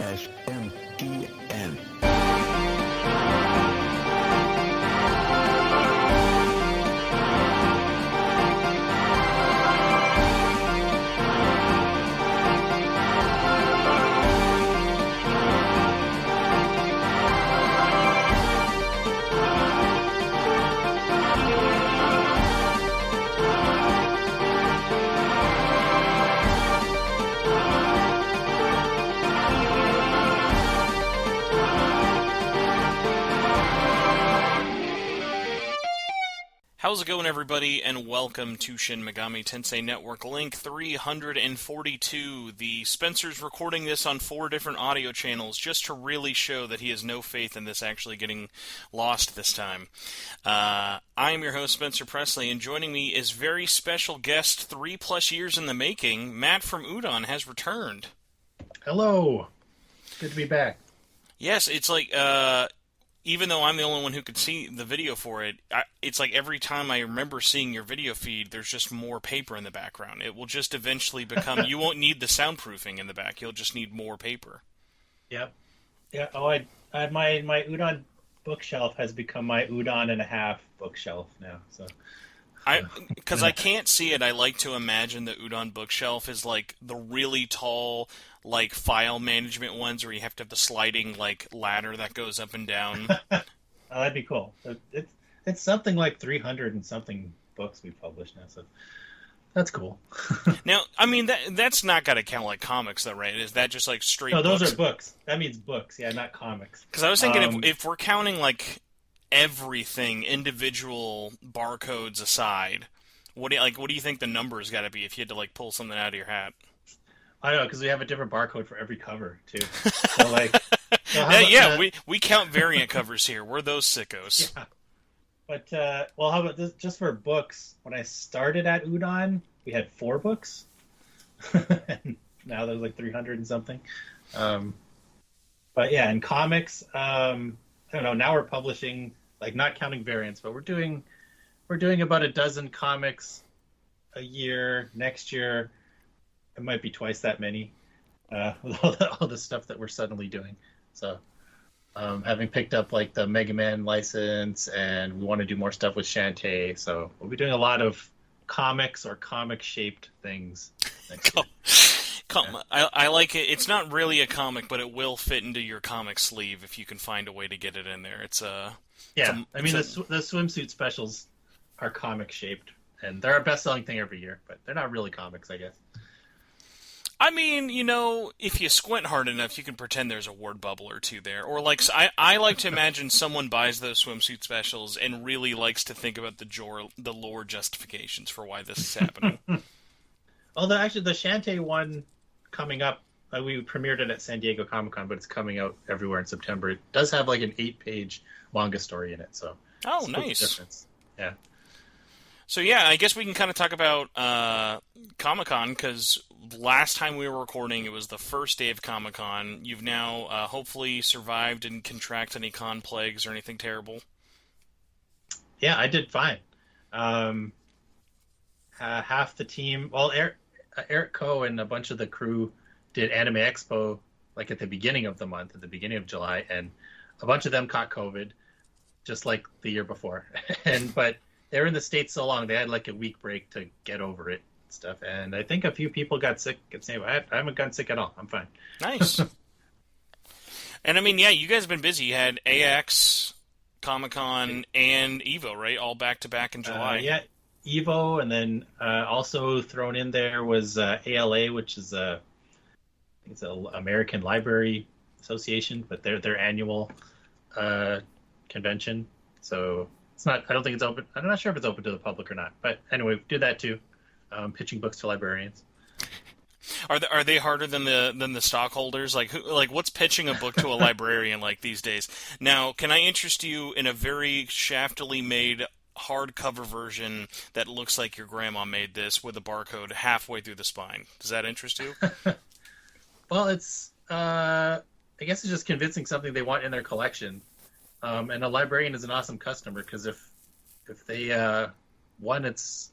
SMTN. How's it going, everybody, and welcome to Shin, Megami, Tensei Network Link 342. The Spencer's recording this on 4 different audio channels just to really show that he has no faith in this actually getting lost this time. I am your host, Spencer Presley, and joining me is very special guest, 3+ years in the making, Matt from Udon has returned. Hello. Good to be back. Yes, it's like, even though I'm the only one who could see the video for it, it's like every time I remember seeing your video feed, there's just more paper in the background. It will just eventually become, you won't need the soundproofing in the back, you'll just need more paper. Yep. Yeah. Oh, I my Udon bookshelf has become my Udon and a half bookshelf now. So. Because I can't see it, I like to imagine the Udon bookshelf is like the really tall, like file management ones where you have to have the sliding like ladder that goes up and down. Oh, that'd be cool. It's something like 300 and something books we published now, so that's cool. Now, I mean that's not got to count like comics though, right? Is that just like straight? No, those books? are books. That means books, yeah, not comics. Because I was thinking if we're counting like everything, individual barcodes aside, what do you think the number's got to be if you had to like pull something out of your hat? I don't know, because we have a different barcode for every cover too. So like, we count variant covers here. We're those sickos. Yeah. But well, how about this? Just for books, when I started at Udon, we had 4 books, and now there's like 300 and something. But yeah, in comics, I don't know. Now we're publishing, like, not counting variants, but we're doing about a dozen comics a year. Next year, it might be twice that many, with all the stuff that we're suddenly doing. So, having picked up like the Megami license, and we want to do more stuff with Shantae, so we'll be doing a lot of comics or comic-shaped things next year. I like it. It's not really a comic, but it will fit into your comic sleeve if you can find a way to get it in there. The swimsuit specials are comic-shaped, and they're our best-selling thing every year, but they're not really comics, I guess. I mean, if you squint hard enough, you can pretend there's a word bubble or two there. Or, like, I like to imagine someone buys those swimsuit specials and really likes to think about the lore justifications for why this is happening. Although, actually, the Shantae one coming up, we premiered it at San Diego Comic-Con, but it's coming out everywhere in September. It does have, like, an 8-page manga story in it, so... Oh, nice. Difference. Yeah. So, yeah, I guess we can kind of talk about Comic-Con, because last time we were recording, it was the first day of Comic-Con. You've now hopefully survived and contracted any con plagues or anything terrible. Yeah, I did fine. Half the team... Well, Eric Coe and a bunch of the crew did Anime Expo, like, at the beginning of the month, at the beginning of July, and a bunch of them caught COVID, just like the year before. But they were in the States so long, they had like a week break to get over it and stuff. And I think a few people got sick. I haven't gotten sick at all. I'm fine. Nice. And I mean, yeah, you guys have been busy. You had AX, Comic-Con, and EVO, right? All back-to-back in July. Yeah, EVO, and then also thrown in there was ALA, which is it's an American Library Association, but their annual convention. So it's not. I don't think it's open. I'm not sure if it's open to the public or not. But anyway, do that too. Pitching books to librarians. Are they harder than the stockholders? Like what's pitching a book to a librarian like these days? Now, can I interest you in a very shaftily made hardcover version that looks like your grandma made this with a barcode halfway through the spine? Does that interest you? Well, it's I guess it's just convincing something they want in their collection. And a librarian is an awesome customer, because if they one, it's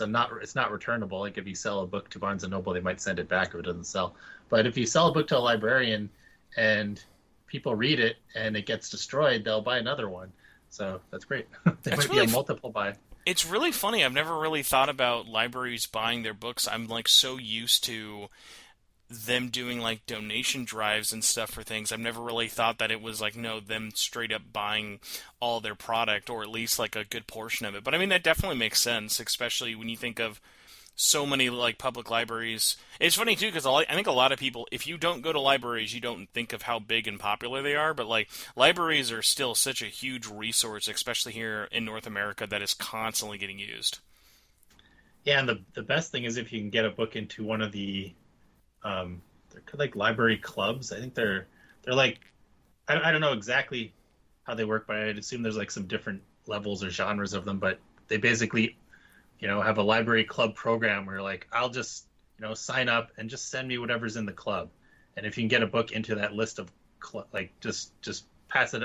not returnable. Like, if you sell a book to Barnes and Noble, they might send it back if it doesn't sell. But if you sell a book to a librarian and people read it and it gets destroyed, they'll buy another one. So that's great. There That's might be a really multiple buy. it's really funny. I've never really thought about libraries buying their books. I'm like so used to them doing like donation drives and stuff for things. I've never really thought that it was like no them straight up buying all their product or at least like a good portion of it. But I mean that definitely makes sense, especially when you think of so many like public libraries. It's funny too because I think a lot of people, if you don't go to libraries, you don't think of how big and popular they are. But like libraries are still such a huge resource, especially here in North America, that is constantly getting used. Yeah, and the best thing is if you can get a book into one of they're like library clubs. I think they're like I don't know exactly how they work, but I'd assume there's like some different levels or genres of them. But they basically have a library club program where like I'll just sign up and just send me whatever's in the club, and if you can get a book into that list of like just pass it.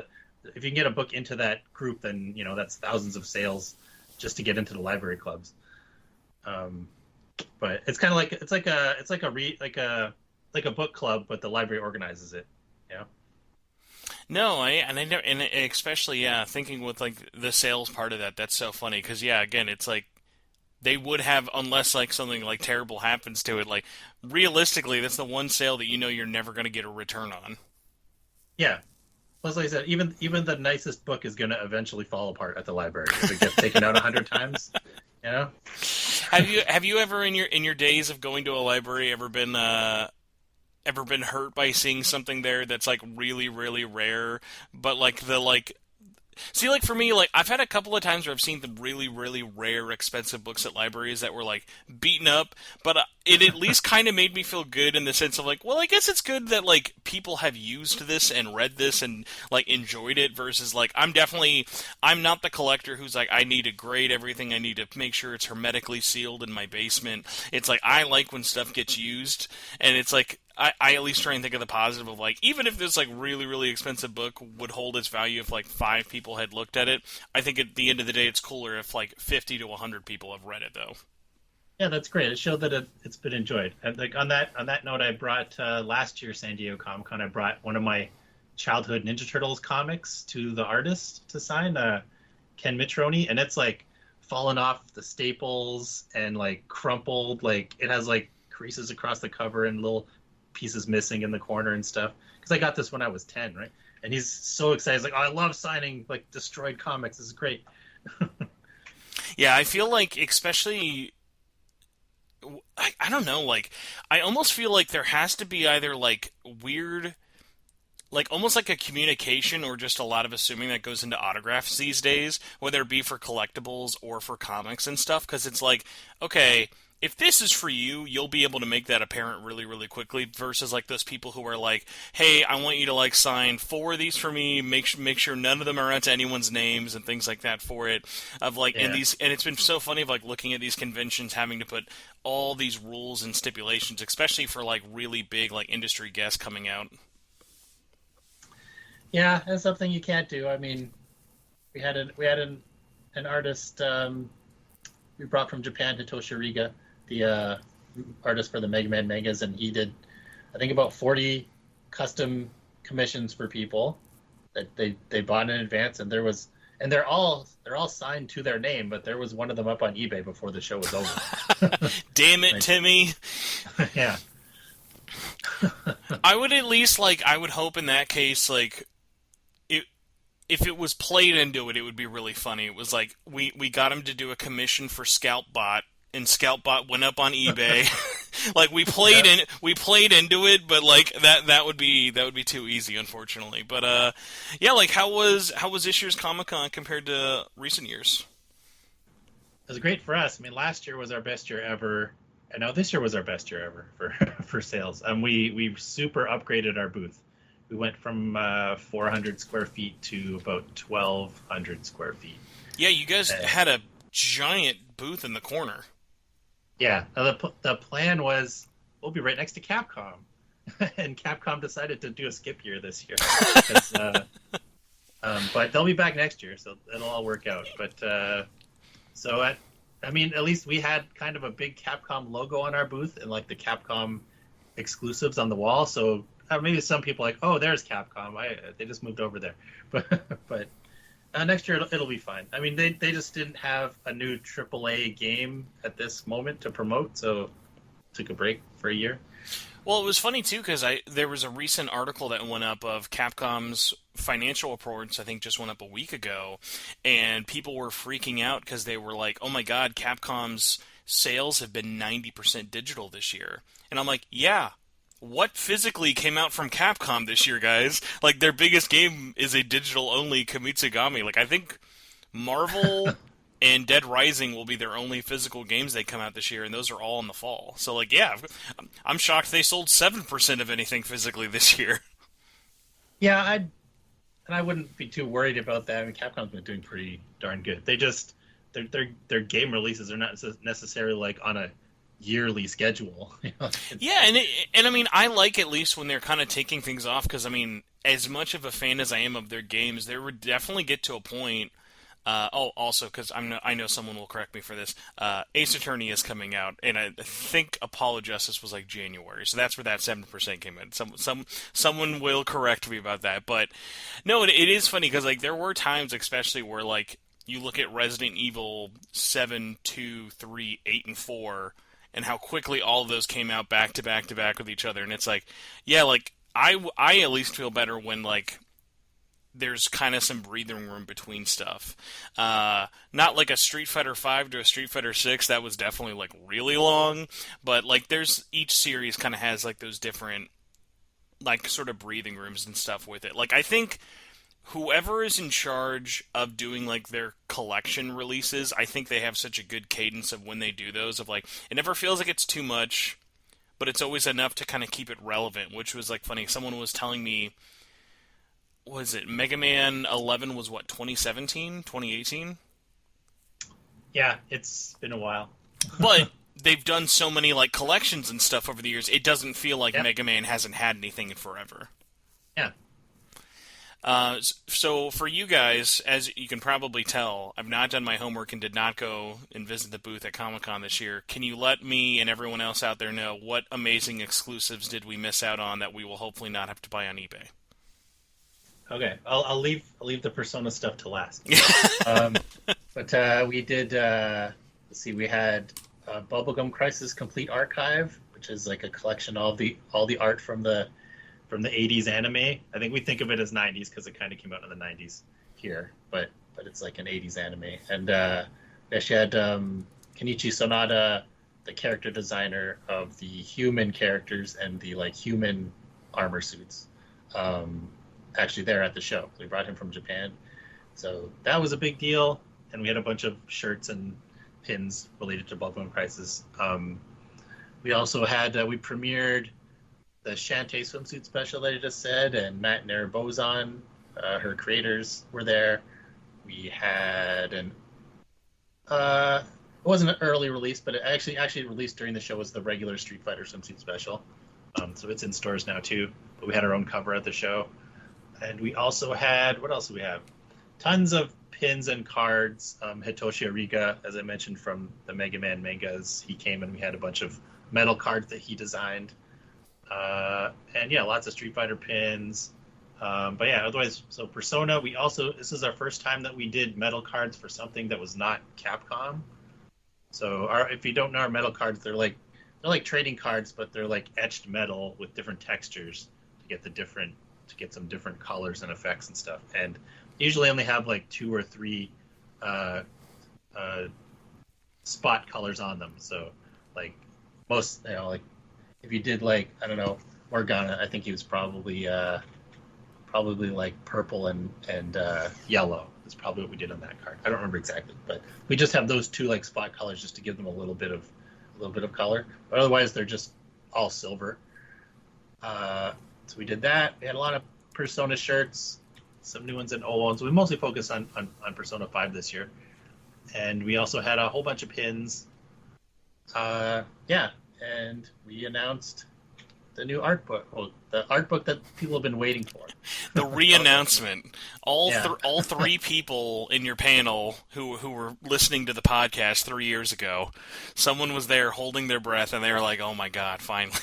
If you can get a book into that group, then that's thousands of sales just to get into the library clubs. But it's kind of like like a book club, but the library organizes it. Yeah. No, I never, and especially yeah, thinking with like the sales part of that, that's so funny because yeah, again, it's like they would have unless like something like terrible happens to it. Like realistically, that's the one sale that you're never going to get a return on. Yeah. Plus, like I said, even the nicest book is going to eventually fall apart at the library if it gets taken out 100 times. You know. Have you ever in your days of going to a library ever been hurt by seeing something there that's like really really rare, but like the like see, like for me, like I've had a couple of times where I've seen the really, really rare, expensive books at libraries that were like beaten up, but it at least kind of made me feel good in the sense of like, well, I guess it's good that like people have used this and read this and like enjoyed it versus like I'm not the collector who's like I need to grade everything, I need to make sure it's hermetically sealed in my basement. It's like I like when stuff gets used, and it's like I at least try and think of the positive of like even if this like really really expensive book would hold its value if like 5 people had looked at it, I think at the end of the day it's cooler if like 50 to 100 people have read it though. Yeah, that's great. It showed that it's been enjoyed. And like on that note, I brought last year San Diego Comic Con. I brought one of my childhood Ninja Turtles comics to the artist to sign, Ken Mitroni, and it's like fallen off the staples and like crumpled. Like it has like creases across the cover and little pieces missing in the corner and stuff. Because I got this when I was 10, right? And he's so excited. He's like, "Oh, I love signing like destroyed comics. This is great." Yeah, I feel like especially I don't know, like I almost feel like there has to be either like weird like almost like a communication or just a lot of assuming that goes into autographs these days, whether it be for collectibles or for comics and stuff, because it's like, okay, if this is for you, you'll be able to make that apparent really, really quickly versus like those people who are like, hey, I want you to like sign 4 of these for me, make sure none of them are out to anyone's names and things like that for it. Of like, Yeah. and it's been so funny of like looking at these conventions having to put all these rules and stipulations, especially for like really big like industry guests coming out. Yeah, that's something you can't do. I mean, we had an artist we brought from Japan, Hitoshi Riga, the artist for the Mega Man mangas, and he did, I think, about 40 custom commissions for people that they bought in advance, and they're all signed to their name, but there was one of them up on eBay before the show was over. Damn it, Like, Timmy. yeah. I would at least like I would hope in that case like if it was played into it, it would be really funny. It was like we got him to do a commission for Scalpbot, and Scalpbot went up on eBay. Like we played into it, but like that would be too easy, unfortunately. But yeah, like how was this year's Comic-Con compared to recent years? It was great for us. I mean, last year was our best year ever, and now this year was our best year ever for sales. We super upgraded our booth. We went from 400 square feet to about 1,200 square feet. Yeah, you guys had a giant booth in the corner. Yeah, the plan was we'll be right next to Capcom, and Capcom decided to do a skip year this year. Because, but they'll be back next year, so it'll all work out. But I mean, at least we had kind of a big Capcom logo on our booth and like the Capcom exclusives on the wall. So maybe some people are like, oh, there's Capcom. They just moved over there, but next year it'll be fine. I mean, they just didn't have a new AAA game at this moment to promote, so took a break for a year. Well, it was funny too because there was a recent article that went up of Capcom's financial reports. I think just went up a week ago, and people were freaking out because they were like, "Oh my God, Capcom's sales have been 90% digital this year." And I'm like, "Yeah, what physically came out from Capcom this year, guys? Like their biggest game is a digital-only Kamitsugami. Like I think Marvel." And Dead Rising will be their only physical games they come out this year, and those are all in the fall. So, like, yeah, I'm shocked they sold 7% of anything physically this year. Yeah, I wouldn't be too worried about that. I mean, Capcom's been doing pretty darn good. They just their game releases are not necessarily like on a yearly schedule. Yeah, and I mean, I like at least when they're kind of taking things off because I mean, as much of a fan as I am of their games, there would definitely get to a point. Also, because I know someone will correct me for this. Ace Attorney is coming out, and I think Apollo Justice was like January, so that's where that 7% came in. Someone will correct me about that, but no, it is funny because like there were times, especially where like you look at Resident Evil 7, 2, 3, 8, and 4, and how quickly all of those came out back to back to back with each other, and it's like, yeah, like I at least feel better when like there's kind of some breathing room between stuff. Not like a Street Fighter 5 to a Street Fighter 6, that was definitely like really long, but like there's each series kind of has like those different like sort of breathing rooms and stuff with it. Like I think whoever is in charge of doing like their collection releases, I think they have such a good cadence of when they do those of like it never feels like it's too much, but it's always enough to kind of keep it relevant, which was like funny. Someone was telling me was it Mega Man 11 was what 2017, 2018? Yeah, it's been a while. But they've done so many like collections and stuff over the years. It doesn't feel like Yep. Mega Man hasn't had anything in forever. Yeah. So for you guys, as you can probably tell, I've not done my homework and did not go and visit the booth at Comic-Con this year. Can you let me and everyone else out there know what amazing exclusives did we miss out on that we will hopefully not have to buy on eBay? Okay, I'll leave the Persona stuff to last. But we did. Let's see, we had Bubblegum Crisis Complete Archive, which is like a collection of all the art from the 80s anime. I think we think of it as 90s because it kind of came out in the 90s here, but it's like an 80s anime. And we actually had Kenichi Sonata, the character designer of the human characters and the like human armor suits. Actually there at the show. We brought him from Japan. So that was a big deal. And we had a bunch of shirts and pins related to Bubblegum Crisis. We also had, we premiered the Shantae swimsuit special that I just said, and Matt Narabozan, her creators, were there. We had it wasn't an early release, but it actually released during the show was the regular Street Fighter swimsuit special. So it's in stores now too. But we had our own cover at the show. And we also had, what else do we have? Tons of pins and cards. Hitoshi Ariga, as I mentioned from the Mega Man mangas, he came and we had a bunch of metal cards that he designed. And yeah, lots of Street Fighter pins. But yeah, otherwise, so Persona, this is our first time that we did metal cards for something that was not Capcom. So if you don't know our metal cards, they're like trading cards, but they're like etched metal with different textures to get some different colors and effects and stuff. And usually only have like 2 or 3 spot colors on them. So like most, like if you did like, I don't know, Morgana, I think he was probably like purple and yellow is probably what we did on that card. I don't remember exactly, but we just have those 2 like spot colors just to give them a little bit of color. But otherwise they're just all silver. So we did that. We had a lot of Persona shirts, some new ones and old ones. We mostly focused on Persona 5 this year. And we also had a whole bunch of pins. And we announced the new art book. Well, the art book that people have been waiting for. The re-announcement. All 3 people in your panel who were listening to the podcast 3 years ago, someone was there holding their breath and they were like, oh my god, finally.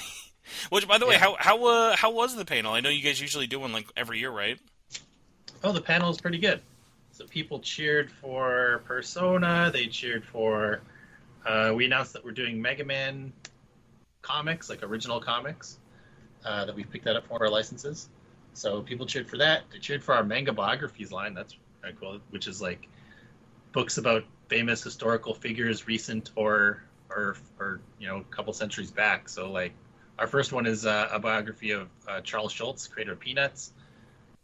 Which, by the way, Yeah. how was the panel? I know you guys usually do one like every year, right? Oh, the panel is pretty good. So people cheered for Persona. They cheered for. We announced that we're doing Mega Man comics, like original comics, that we've picked that up for our licenses. So people cheered for that. They cheered for our manga biographies line. That's kind of cool, which is like books about famous historical figures, recent or a couple centuries back. So like our first one is a biography of Charles Schultz, creator of Peanuts,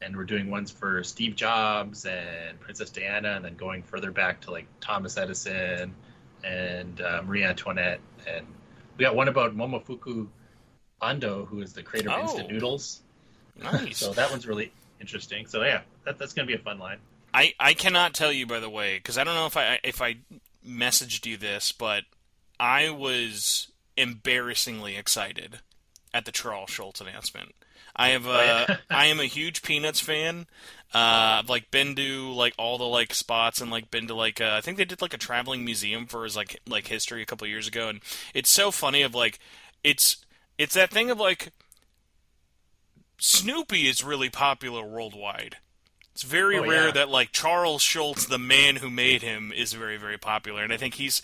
and we're doing ones for Steve Jobs and Princess Diana, and then going further back to like Thomas Edison and Marie Antoinette, and we got one about Momofuku Ando, who is the creator of instant Oh, noodles. nice. So that one's really interesting. So yeah, that's going to be a fun line. I cannot tell you, by the way, because I don't know if I messaged you this, but I was embarrassingly excited at the Charles Schultz announcement. Oh yeah. I am a huge Peanuts fan. I've like been to like all the like spots and like been to like I think they did like a traveling museum for his like history a couple years ago, and it's so funny of like it's it's that thing of like Snoopy is really popular worldwide. It's very Oh rare yeah. that like Charles Schultz, the man who made him, is very very popular, and I think he's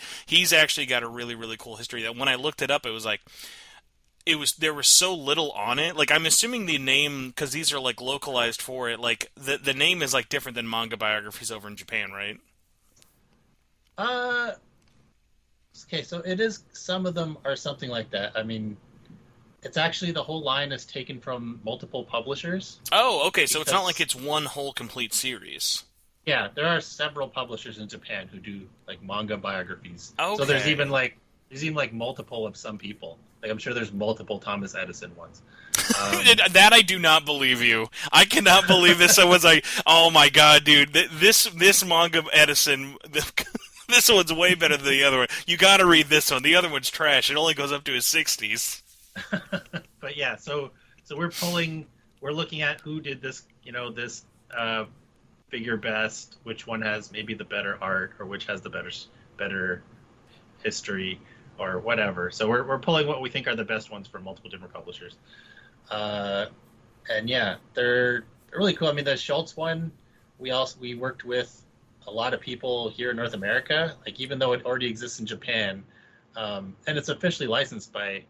actually got a really really cool history. That when I looked it up, it was like there was so little on it. Like I'm assuming the name because these are like localized for it. Like the name is like different than manga biographies over in Japan, right? Uh, okay, so it is. Some of them are something like that. I mean, it's actually the whole line is taken from multiple publishers Oh, okay. So it's not like because it's one whole complete series. yeah, there are several publishers in Japan who do like manga biographies. So Okay. there's even like multiple of some people. Like I'm sure there's multiple Thomas Edison ones. That I do not believe you. I cannot believe this. I was like, oh my god, dude, this manga Edison, this one's way better than the other one. You got to read this one. The other one's trash. It only goes up to his 60s. But yeah, so we're looking at who did this, this figure best, which one has maybe the better art, or which has the better history, or whatever. So we're pulling what we think are the best ones from multiple different publishers. Uh, and yeah, they're really cool. I mean, the Schultz one, we worked with a lot of people here in North America. Like even though it already exists in Japan, and it's officially licensed by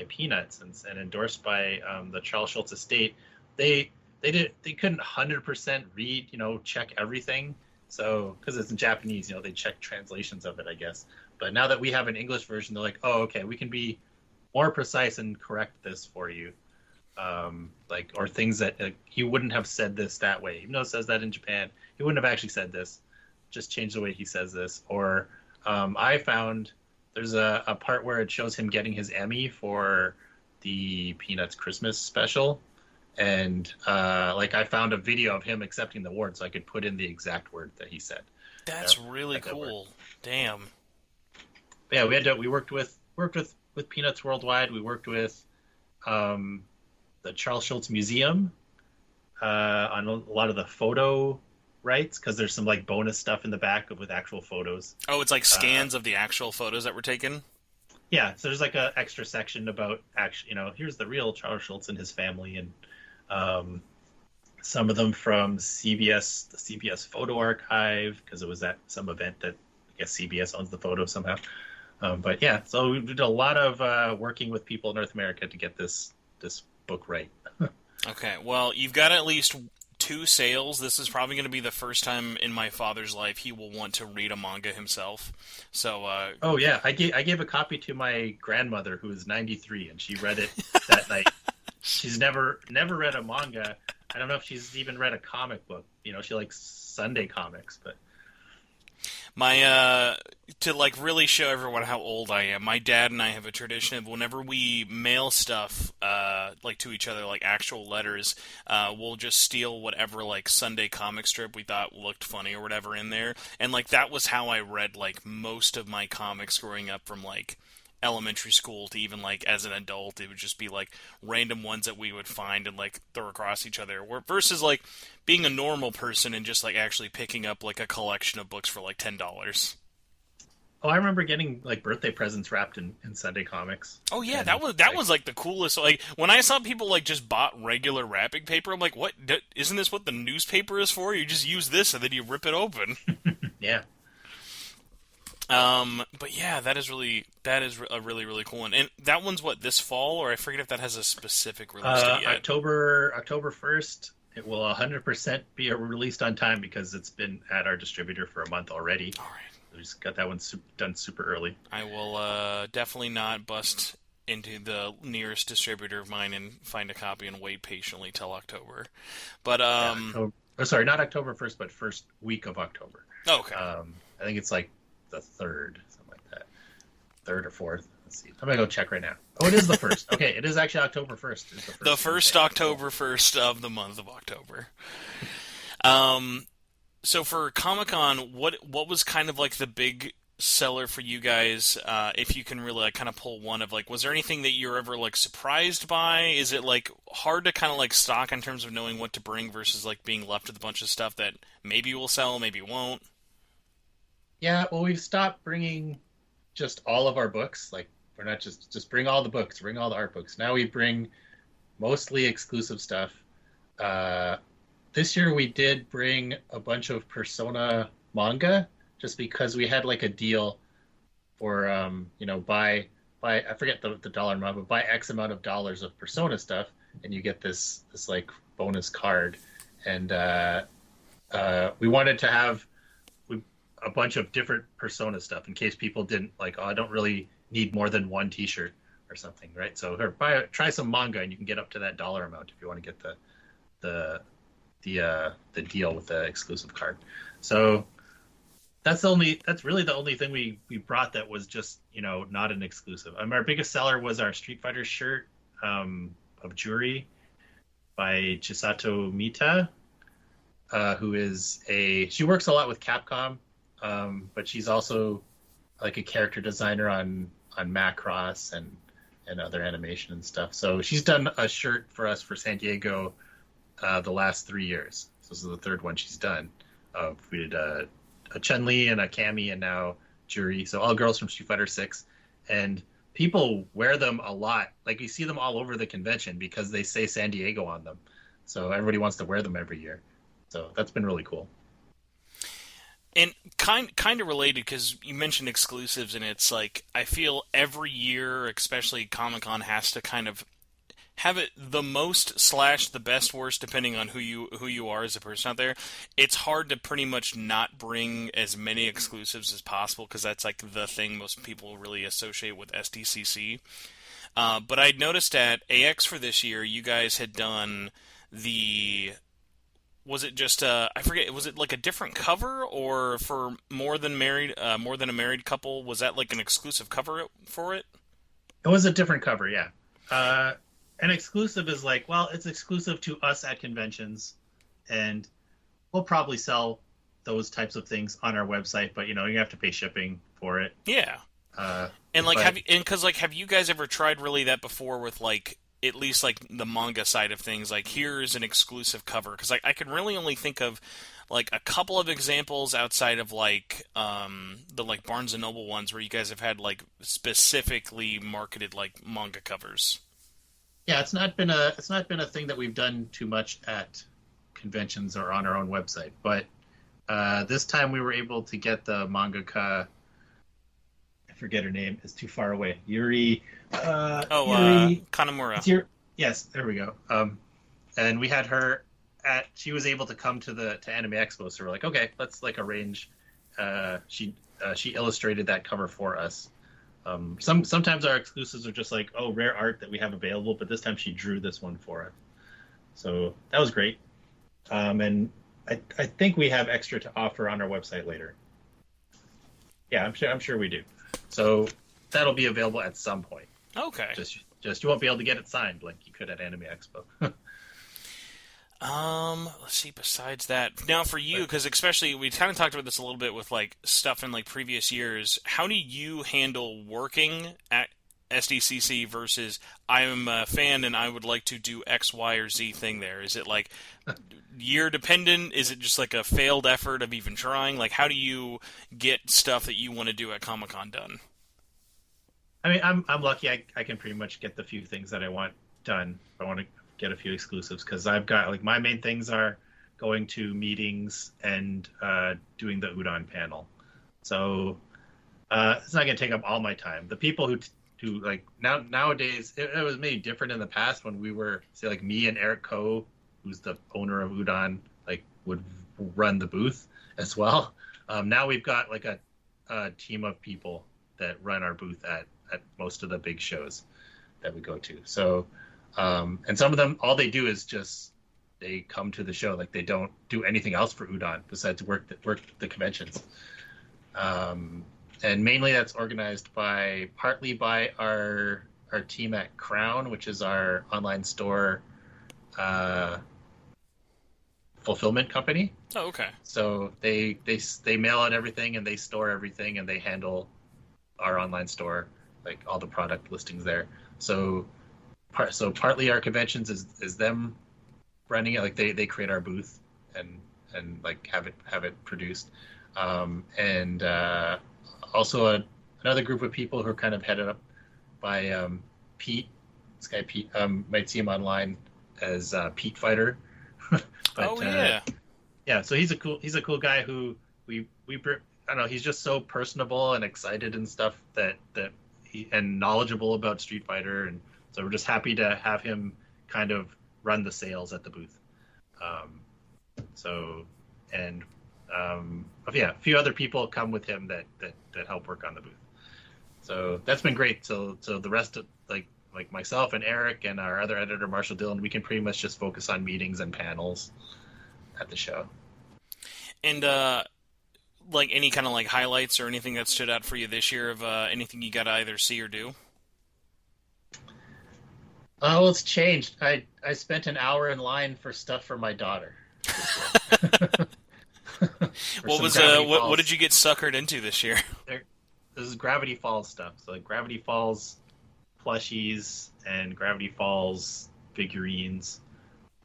Peanuts and endorsed by the Charles Schultz estate, they they couldn't 100% read, check everything. So because it's in Japanese, they check translations of it, I guess. But now that we have an English version, they're like, oh, okay, we can be more precise and correct this for you. Like, or things that he wouldn't have said this that way, even though it says that in Japan, he wouldn't have actually said this. Just change the way he says this. Or I found there's a part where it shows him getting his Emmy for the Peanuts Christmas special, and like I found a video of him accepting the award, so I could put in the exact word that he said. That's really At that word. cool. Damn. But yeah, we worked with Peanuts Worldwide. We worked with um, the Charles Schultz Museum on a lot of the photo rights because there's some like bonus stuff in the back with actual photos. Oh, it's like Uh, scans of the actual photos that were taken. yeah, so there's like a extra section about actually, here's the real Charles Schultz and his family, and um, some of them from CBS, the CBS Photo Archive, because it was at some event that I guess CBS owns the photo somehow. But yeah, so we did a lot of working with people in North America to get this book right. Okay, well, you've got at least two sales. This is probably going to be the first time in my father's life he will want to read a manga himself. So, Oh yeah, I gave a copy to my grandmother who is 93, and she read it that night. She's never read a manga. I don't know if she's even read a comic book. She likes Sunday comics, but my to like really show everyone how old I am. My dad and I have a tradition of whenever we mail stuff like to each other, like actual letters, we'll just steal whatever like Sunday comic strip we thought looked funny or whatever in there. And like that was how I read like most of my comics growing up from like elementary school to even like as an adult. It would just be like random ones that we would find and like throw across each other, versus like being a normal person and just like actually picking up like a collection of books for like $10. Oh, I remember getting like birthday presents wrapped in Sunday comics, Oh yeah, and that like was like the coolest. Like when I saw people like just bought regular wrapping paper, I'm like, what? Isn't this what the newspaper is for? You just use this and then you rip it open. yeah, But yeah, that is a really cool one. And that one's what, this fall, or I forget if that has a specific release date yet. October 1st. It will 100% be released on time because it's been at our distributor for a month already. All right. We just got that one done super early. I will definitely not bust into the nearest distributor of mine and find a copy and wait patiently till October. But Yeah, sorry, not October 1st, but first week of October. okay. I think it's like the third, something like that, third or fourth. Let's see. I'm gonna go check right now. Oh, it is the first. Okay, it is actually October 1st. Is The first October 1st of the month of October. So for Comic-Con, what was kind of like the big seller for you guys, if you can really like kind of pull one of like, was there anything that you're ever like surprised by? Is it like hard to kind of like stock in terms of knowing what to bring versus like being left with a bunch of stuff that maybe will sell, maybe won't? Yeah, well, we've stopped bringing just all of our books. Like we're not just bring all the books, bring all the art books. Now we bring mostly exclusive stuff. Uh, this year we did bring a bunch of Persona manga just because we had like a deal for buy I forget the dollar amount, but buy X amount of dollars of Persona stuff and you get this like bonus card. And we wanted to have a bunch of different Persona stuff in case people didn't like, oh, I don't really need more than one T-shirt or something, right? So try some manga and you can get up to that dollar amount if you want to get the the deal with the exclusive card. So that's really the only thing we brought that was just not an exclusive. Our biggest seller was our Street Fighter shirt of Juri by Chisato Mita, who is she works a lot with Capcom, but she's also like a character designer on Macross and other animation and stuff. So she's done a shirt for us for San Diego the last 3 years. So this is the third one she's done. We did a Chun-Li and a Cammy and now Juri. So all girls from Street Fighter 6. And people wear them a lot. Like you see them all over the convention because they say San Diego on them. So everybody wants to wear them every year. So that's been really cool. And kind of related, because you mentioned exclusives, and it's like I feel every year, especially Comic-Con, has to kind of have it the most / the best worst, depending on who you are as a person out there. It's hard to pretty much not bring as many exclusives as possible, because that's like the thing most people really associate with SDCC. But I noticed at AX for this year, you guys had done the... Was it just I forget? Was it like a different cover, or for more than a married couple? Was that like an exclusive cover for it? It was a different cover, yeah. An exclusive is like, well, it's exclusive to us at conventions, and we'll probably sell those types of things on our website, but you have to pay shipping for it. Yeah. And like, have you guys ever tried really that before with like, at least like the manga side of things, like here's an exclusive cover? Because I can really only think of like a couple of examples outside of like the like Barnes and Noble ones where you guys have had like specifically marketed like manga covers. Yeah, it's not been a thing that we've done too much at conventions or on our own website, but this time we were able to get the mangaka. I forget her name; it's too far away. Yuri. Kanamura. Yes, there we go. And we had her she was able to come to Anime Expo, so we're like, okay, let's like arrange. She illustrated that cover for us. Sometimes our exclusives are just like, oh, rare art that we have available, but this time she drew this one for us. So that was great. And I think we have extra to offer on our website later. Yeah, I'm sure we do. So that'll be available at some point. Okay. Just you won't be able to get it signed like you could at Anime Expo. Let's see, besides that, now for you, because especially, we kind of talked about this a little bit with, like, stuff in, like, previous years, how do you handle working at SDCC versus I'm a fan and I would like to do X, Y, or Z thing there? Is it like year dependent? Is it just like a failed effort of even trying? Like, how do you get stuff that you want to do at Comic-Con done? I mean, I'm lucky. I can pretty much get the few things that I want done. I want to get a few exclusives because I've got like my main things are going to meetings and doing the Udon panel. So it's not going to take up all my time. The people who like nowadays, it was maybe different in the past when we were, say, like me and Eric Ko, who's the owner of Udon, like would run the booth as well. Now we've got like a team of people that run our booth at most of the big shows that we go to. So, and some of them, all they do is just they come to the show. Like they don't do anything else for Udon besides work the conventions. And mainly that's organized partly by our team at Crown, which is our online store fulfillment company. Oh, okay. So they mail out everything and they store everything and they handle our online store, like all the product listings there. So partly our conventions is them running it, like they create our booth and like have it produced. And also another group of people who are kind of headed up by Pete. This guy Pete, might see him online as Pete Fighter. But, yeah. So he's a cool guy who we I don't know. He's just so personable and excited and stuff and knowledgeable about Street Fighter, and so we're just happy to have him kind of run the sales at the booth. A few other people come with him that help work on the booth. So that's been great. So the rest of like myself and Eric and our other editor Marshall Dillon, we can pretty much just focus on meetings and panels at the show. And like any kind of like highlights or anything that stood out for you this year of anything you got to either see or do? Oh, well, it's changed. I spent an hour in line for stuff for my daughter. What did you get suckered into this year? This is Gravity Falls stuff. So like Gravity Falls plushies and Gravity Falls figurines.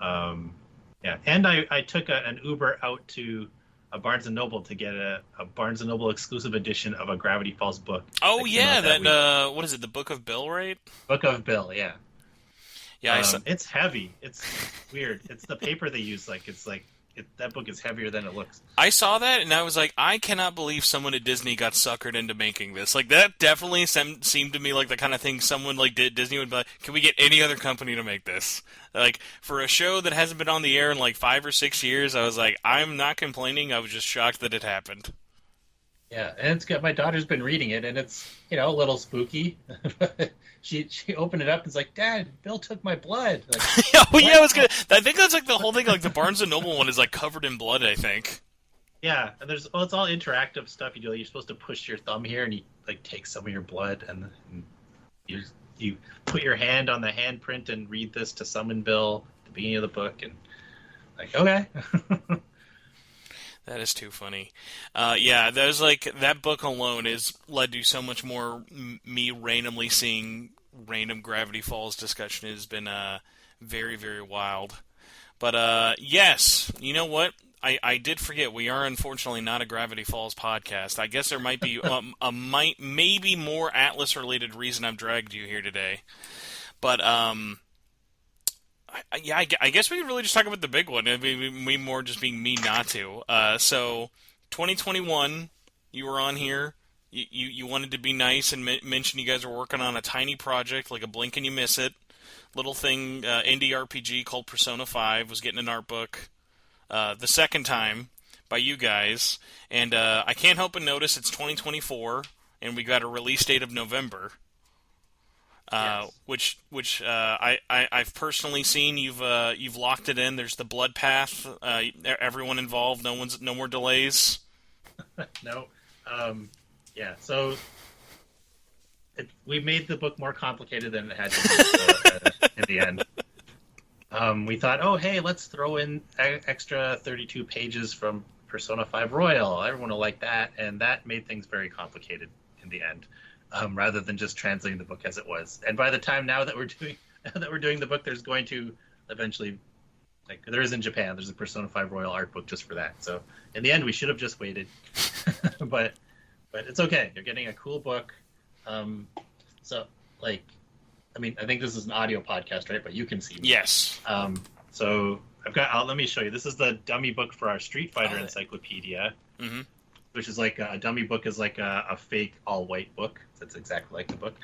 Yeah, and I took an Uber out to a Barnes & Noble to get a Barnes & Noble exclusive edition of a Gravity Falls book. Oh, yeah, what is it, the Book of Bill, right? Book of Bill, yeah. Yeah, it's heavy. It's weird. It's the paper they use. That book is heavier than it looks. I saw that, and I was like, I cannot believe someone at Disney got suckered into making this. Like, that definitely seemed to me like the kind of thing someone like Disney would be like, can we get any other company to make this? Like, for a show that hasn't been on the air in like 5 or 6 years, I was like, I'm not complaining. I was just shocked that it happened. Yeah, and it's good. My daughter's been reading it, and it's, a little spooky. She opened it up and was like, Dad, Bill took my blood. Like, I think that's like the whole thing. Like the Barnes and Noble one is like covered in blood, I think. Yeah, and it's all interactive stuff you do. You're supposed to push your thumb here, and you like take some of your blood, and you put your hand on the handprint and read this to summon Bill at the beginning of the book, and like, okay. That is too funny. Yeah, that book alone has led to so much more me randomly seeing random Gravity Falls discussion. It has been very, very wild. But yes, you know what? I did forget. We are unfortunately not a Gravity Falls podcast. I guess there might be maybe more Atlas related reason I've dragged you here today. But I guess we could really just talk about the big one. It'd be more just being me not to. So, 2021, you were on here. You wanted to be nice and mention you guys were working on a tiny project, like a blink and you miss it. Little thing, indie RPG called Persona 5 was getting an art book the second time by you guys. And I can't help but notice it's 2024, and we got a release date of November. Yes. Which I've personally seen. You've locked it in. There's the blood path. Everyone involved. No more delays. No. Yeah. So we made the book more complicated than it had to be in the end. We thought, oh hey, let's throw in extra 32 pages from Persona 5 Royal. Everyone will like that, and that made things very complicated in the end. rather than just translating the book as it was. And by the time now that we're doing the book, there's going to eventually, like there is in Japan, there's a Persona 5 Royal art book just for that. So in the end, we should have just waited, but it's okay. You're getting a cool book. So like, I mean, I think this is an audio podcast, right? But you can see me. Yes. So I've got. Let me show you. This is the dummy book for our Street Fighter encyclopedia, Mm-hmm. which is like a dummy book is like a fake all white book. That's exactly like the book.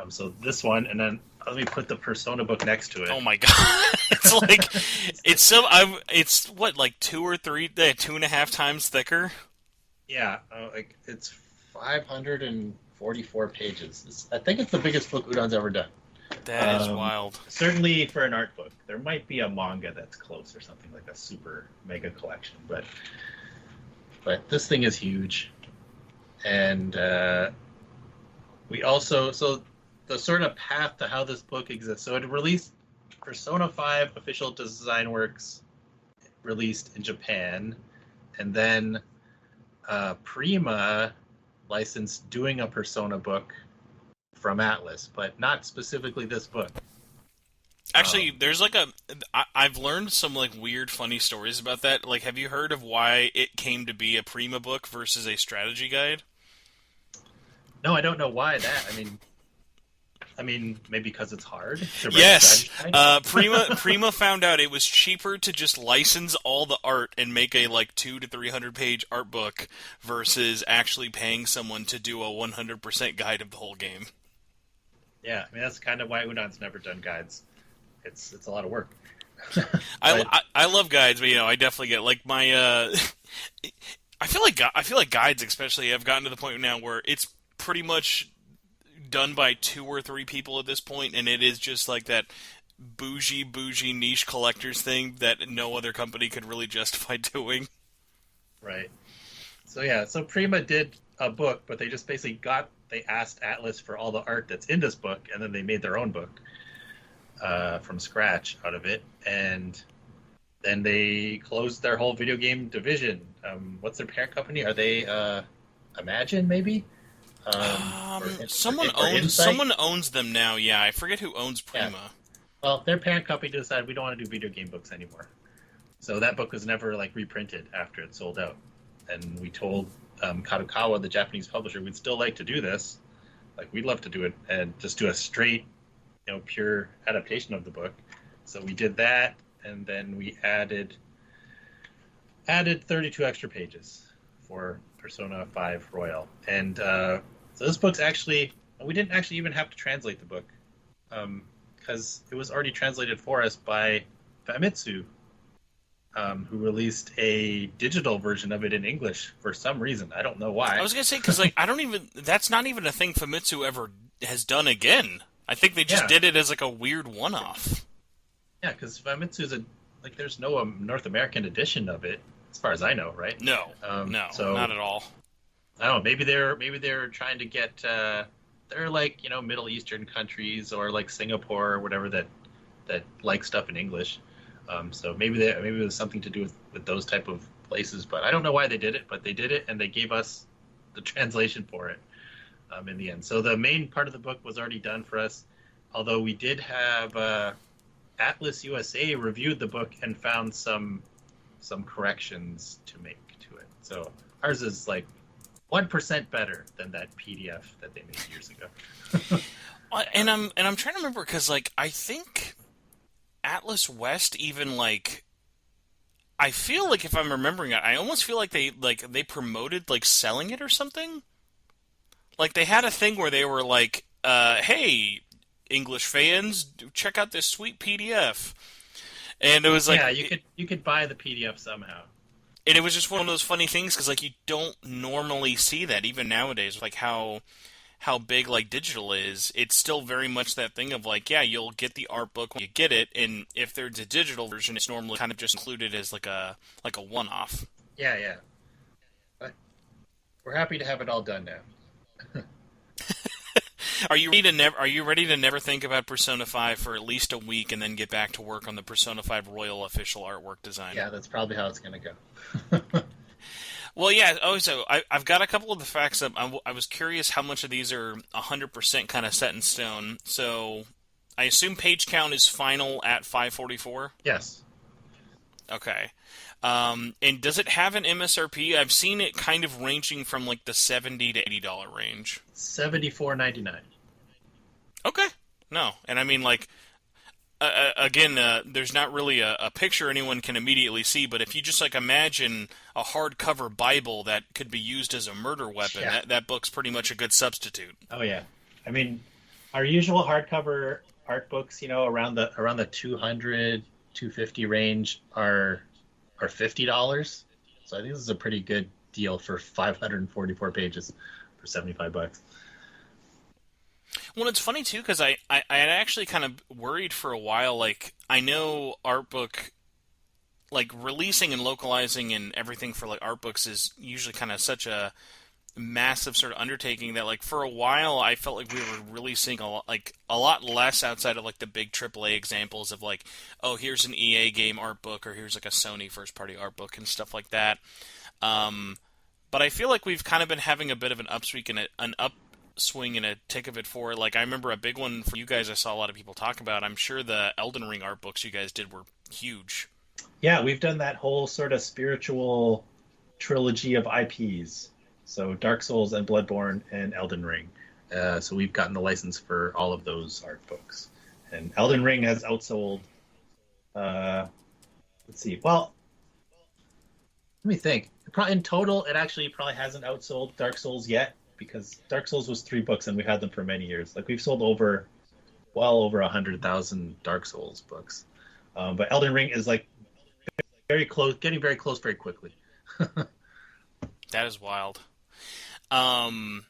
So this one, and then let me put the Persona book next to it. Oh my god! It's like it's what, like 2.5 times thicker. Yeah, like it's 544 pages. I think it's the biggest book Udon's ever done. That is wild. Certainly for an art book. There might be a manga that's close or something, like a super mega collection, but this thing is huge. And we also, so the sort of path to how this book exists. So it released Persona 5 official design works released in Japan, and then Prima licensed doing a Persona book from Atlas, but not specifically this book. Actually, there's like I've learned some like weird, funny stories about that. Like, have you heard of why it came to be a Prima book versus a strategy guide? No, I don't know why that. I mean, maybe because it's hard to write Yes, a strategy guide? Prima found out it was cheaper to just license all the art and make a like 200 to 300 page art book versus actually paying someone to do a 100% guide of the whole game. Yeah, I mean that's kind of why Udon's never done guides. It's a lot of work. I love guides, but I definitely get like my I feel like guides especially have gotten to the point now where it's pretty much done by 2 or 3 people at this point, and it is just like that bougie niche collectors thing that no other company could really justify doing. Right. So yeah, so Prima did a book, but they just basically they asked Atlas for all the art that's in this book, and then they made their own book from scratch out of it, and then they closed their whole video game division. What's their parent company? Are they Imagine, maybe? Someone owns them now. Yeah, I forget who owns Prima. Yeah. Well, their parent company decided we don't want to do video game books anymore. So that book was never like reprinted after it sold out. And we told Kadokawa, the Japanese publisher, we'd still like to do this. Like, we'd love to do it and just do a straight, pure adaptation of the book. So we did that, and then we added 32 extra pages for Persona 5 Royal. And so this book's actually, we didn't actually even have to translate the book because it was already translated for us by Famitsu, who released a digital version of it in English for some reason. I don't know why. I was gonna say, because like that's not even a thing Famitsu ever has done again. I think they just did it as like a weird one-off. Yeah, because Famitsu's there's no North American edition of it, as far as I know, right? No, so, not at all. I don't know. Maybe they're trying to get they're like Middle Eastern countries or like Singapore or whatever that like stuff in English. So maybe it was something to do with those type of places, but I don't know why they did it. But they did it, and they gave us the translation for it in the end. So the main part of the book was already done for us, although we did have Atlas USA reviewed the book and found some corrections to make to it. So ours is like 1% better than that PDF that they made years ago. and I'm trying to remember because like I think Atlas West even like I feel like if I'm remembering it, I almost feel like they promoted like selling it or something. Like they had a thing where they were like, "Hey, English fans, check out this sweet PDF," and it was like, yeah, you could buy the PDF somehow. And it was just one of those funny things because like you don't normally see that even nowadays, like how big like digital is. It's still very much that thing of like, yeah, you'll get the art book when you get it, and if there's a digital version, it's normally kind of just included as like a one-off. Yeah. But we're happy to have it all done now. Are you ready to never think about Persona 5 for at least a week and then get back to work on the Persona 5 Royal official artwork design? Yeah, that's probably how it's going to go. Well, yeah. Oh, so I've got a couple of the facts up. I was curious how much of these are 100% kind of set in stone. So I assume page count is final at 544. Yes, Okay. And does it have an MSRP? I've seen it kind of ranging from like the $70 to $80 range. 74.99. Okay. No, and I mean like again, there's not really a picture anyone can immediately see, but if you just like imagine a hardcover Bible that could be used as a murder weapon, Yeah. that book's pretty much a good substitute. Oh yeah. I mean, our usual hardcover art books, around the 250 range are $50. So I think this is a pretty good deal for 544 pages for $75. Well, it's funny too because I had actually kind of worried for a while. Like I know Artbook, like releasing and localizing and everything for like art books is usually kind of such a massive sort of undertaking that like for a while I felt like we were really seeing a lot less outside of like the big AAA examples of like, oh, here's an EA game art book or here's like a Sony first party art book and stuff like that. But I feel like we've kind of been having a bit of an upswing and a tick of it for like I remember a big one for you guys I saw a lot of people talk about. I'm sure the Elden Ring art books you guys did were huge. Yeah, we've done that whole sort of spiritual trilogy of IPs. So Dark Souls and Bloodborne and Elden Ring. So we've gotten the license for all of those art books. And Elden Ring has outsold, let's see, well, let me think. In total, it actually probably hasn't outsold Dark Souls yet because Dark Souls was 3 books and we had them for many years. Like we've sold well over 100,000 Dark Souls books. But Elden Ring is like very close, getting very close very quickly. That is wild. I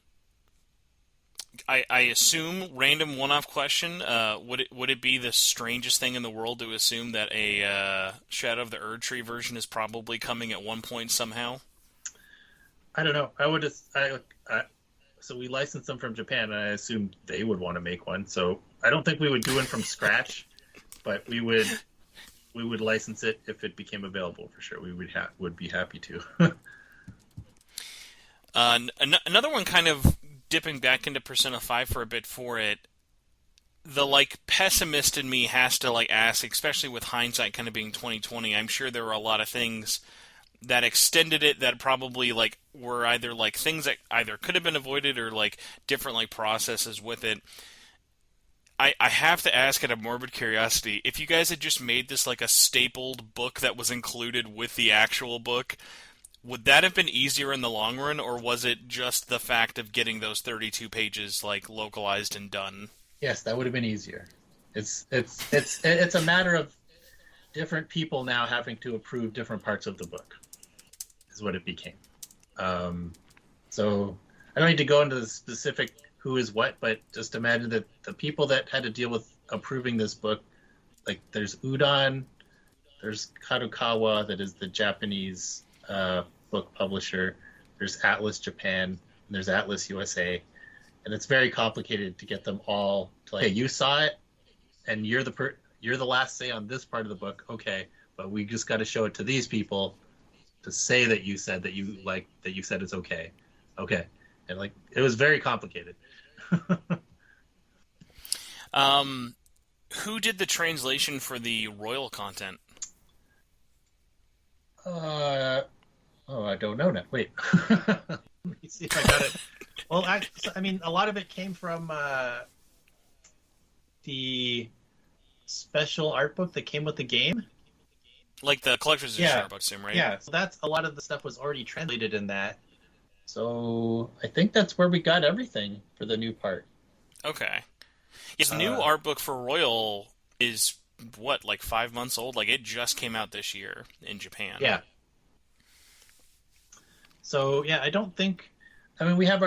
assume random one-off question. Would it be the strangest thing in the world to assume that a Shadow of the Erd Tree version is probably coming at one point somehow? I don't know. So we licensed them from Japan, and I assumed they would want to make one. So I don't think we would do one from scratch, but we would license it if it became available for sure. We would be happy to. Another one kind of dipping back into Persona 5 for a bit for it, the like pessimist in me has to like ask, especially with hindsight kind of being 2020, I'm sure there were a lot of things that extended it that probably like were either like things that either could have been avoided or like different like processes with it. I have to ask out of morbid curiosity, if you guys had just made this like a stapled book that was included with the actual book, would that have been easier in the long run, or was it just the fact of getting those 32 pages like localized and done? Yes, that would have been easier. It's a matter of different people now having to approve different parts of the book, is what it became. So I don't need to go into the specific who is what, but just imagine that the people that had to deal with approving this book, like there's Udon, there's Kadokawa, that is the Japanese book publisher. There's Atlas Japan, and there's Atlas USA, and it's very complicated to get them all to like, hey, you saw it, and you're the last say on this part of the book, okay, but we just got to show it to these people to say that you said that you said it's okay, and like it was very complicated. Who did the translation for the royal content? I don't know now. Wait. Let me see if I got it. Well, I mean, a lot of it came from the special art book that came with the game. Like the collector's edition art book, right? Yeah, so that's a lot of the stuff was already translated in that. So I think that's where we got everything for the new part. Okay. His new art book for Royal is what, like 5 months old? Like it just came out this year in Japan. Yeah. So yeah, I don't think. I mean, we have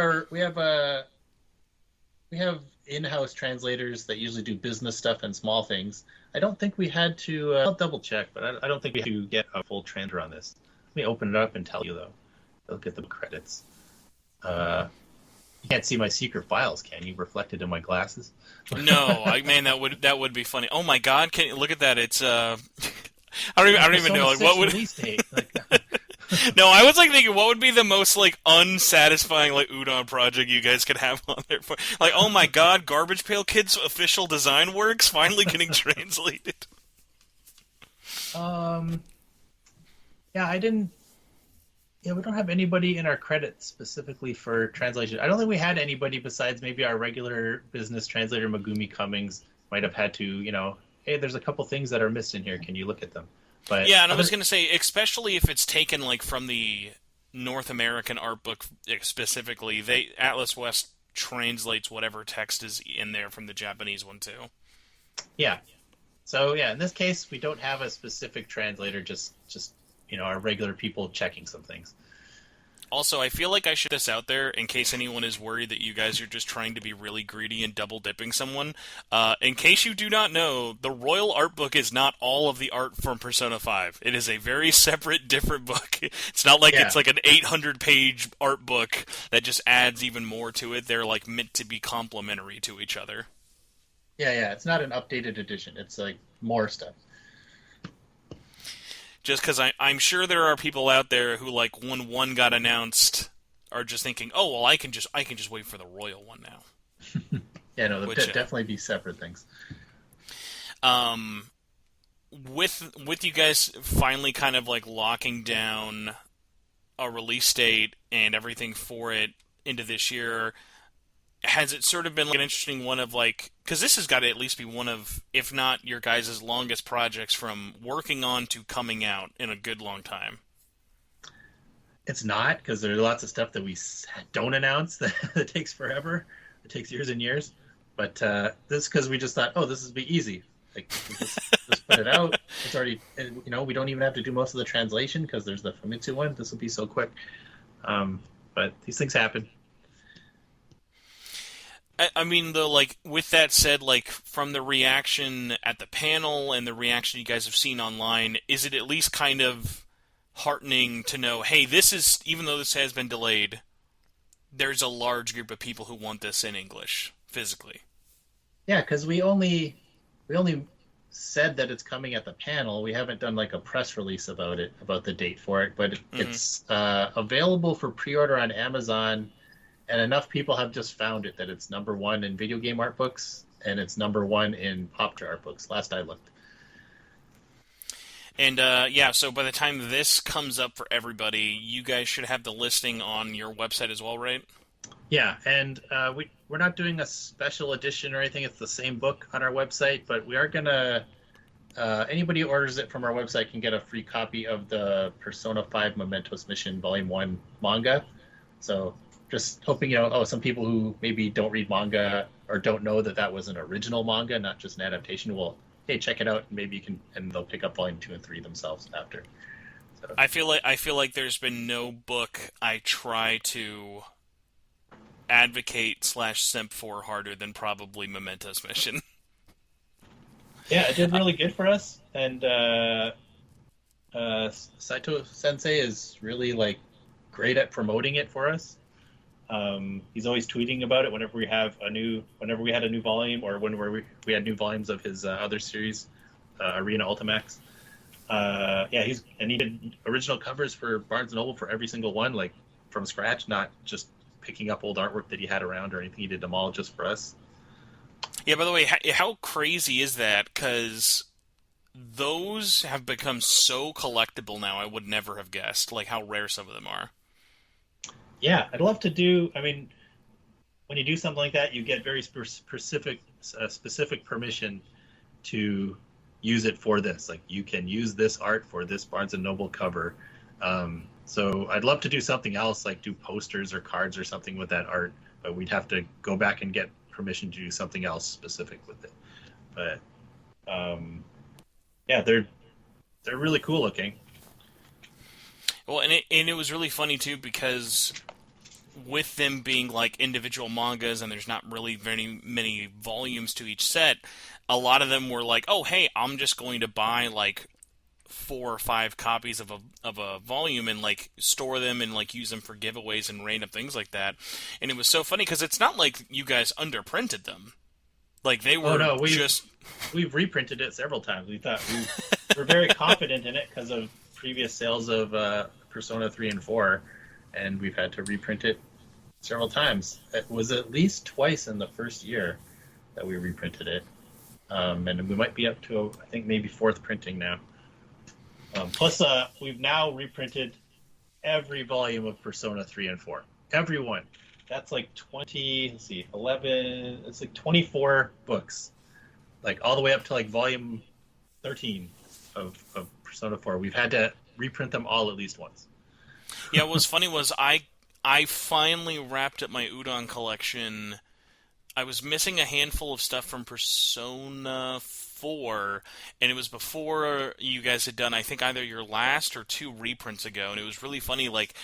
in-house translators that usually do business stuff and small things. I don't think we had to. I'll double check, but I don't think we had to get a full translator on this. Let me open it up and tell you though. Look at the credits. You can't see my secret files, can you? Reflected in my glasses. No, man, that would be funny. Oh my God, can you look at that? It's I don't even know. Like, what would release date? No, I was like thinking, what would be the most like unsatisfying like Udon project you guys could have on there? For like, oh my god, Garbage Pail Kids official design works finally getting translated. Um, yeah, I didn't. Yeah, we don't have anybody in our credits specifically for translation. I don't think we had anybody besides maybe our regular business translator, Megumi Cummings, might have had to, hey, there's a couple things that are missed in here. Can you look at them? But Yeah, and I was gonna say, especially if it's taken like from the North American art book specifically, they Atlas West translates whatever text is in there from the Japanese one too. yeah, so yeah, in this case, we don't have a specific translator. Just our regular people checking some things. Also, I feel like I should put this out there in case anyone is worried that you guys are just trying to be really greedy and double dipping someone. In case you do not know, the Royal Art Book is not all of the art from Persona 5. It is a very separate, different book. It's not like it's like an 800-page art book that just adds even more to it. They're like meant to be complementary to each other. Yeah, it's not an updated edition. It's like more stuff. Just because I'm sure there are people out there who, like, when one got announced, are just thinking, "Oh, well, I can just wait for the royal one now." Yeah, no, they'll definitely be separate things. With you guys finally kind of like locking down a release date and everything for it into this year, has it sort of been like an interesting one of like, because this has got to at least be one of, if not your guys' longest projects from working on to coming out in a good long time? It's not, because there's lots of stuff that we don't announce that takes forever. It takes years and years. But this, because we just thought, oh, this would be easy. Like, just put it out. It's already, we don't even have to do most of the translation because there's the Famitsu one. This will be so quick. But these things happen. I mean, though, like, with that said, like, from the reaction at the panel and the reaction you guys have seen online, is it at least kind of heartening to know, hey, this is, even though this has been delayed, there's a large group of people who want this in English, physically? Yeah, because we only said that it's coming at the panel. We haven't done, like, a press release about it, about the date for it, but it's available for pre-order on Amazon. And enough people have just found it that it's #1 in video game art books, and it's #1 in pop culture art books, last I looked. And, so by the time this comes up for everybody, you guys should have the listing on your website as well, right? Yeah, and we're not doing a special edition or anything. It's the same book on our website, but we are going to... anybody who orders it from our website can get a free copy of the Persona 5 Mementos Mission Volume 1 manga. So... just hoping, some people who maybe don't read manga or don't know that was an original manga, not just an adaptation, will, hey, check it out, and maybe you can, and they'll pick up volume 2 and 3 themselves after. So. I feel like there's been no book I try to advocate / simp for harder than probably Mementos Mission. Yeah, it did really good for us, and Saito Sensei is really like great at promoting it for us. He's always tweeting about it whenever we had a new volume, or whenever we had new volumes of his other series, Arena Ultimax. He did original covers for Barnes & Noble for every single one, like from scratch, not just picking up old artwork that he had around or anything. He did them all just for us. Yeah, by the way, how crazy is that? Because those have become so collectible now, I would never have guessed, like how rare some of them are. Yeah, I'd love to do. I mean, when you do something like that, you get very specific permission to use it for this. Like, you can use this art for this Barnes and Noble cover. So I'd love to do something else, like do posters or cards or something with that art. But we'd have to go back and get permission to do something else specific with it. But they're really cool looking. Well, and it was really funny too, because with them being like individual mangas and there's not really very many volumes to each set, a lot of them were like, oh, hey, I'm just going to buy like 4 or 5 copies of a volume and like store them and like use them for giveaways and random things like that. And it was so funny because it's not like you guys underprinted them. Like they were we've reprinted it several times. We thought we're very confident in it because of previous sales of Persona 3 and 4, and we've had to reprint it several times. It was at least twice in the first year that we reprinted it. And we might be up to, I think, maybe fourth printing now. Plus, we've now reprinted every volume of Persona 3 and 4. Every one. That's like 11, it's like 24 books. Like all the way up to like volume 13 of Persona 4. We've had to reprint them all at least once. Yeah, what was funny was I finally wrapped up my Udon collection. I was missing a handful of stuff from Persona 4, and it was before you guys had done, I think, either your last or 2 reprints ago, and it was really funny, like,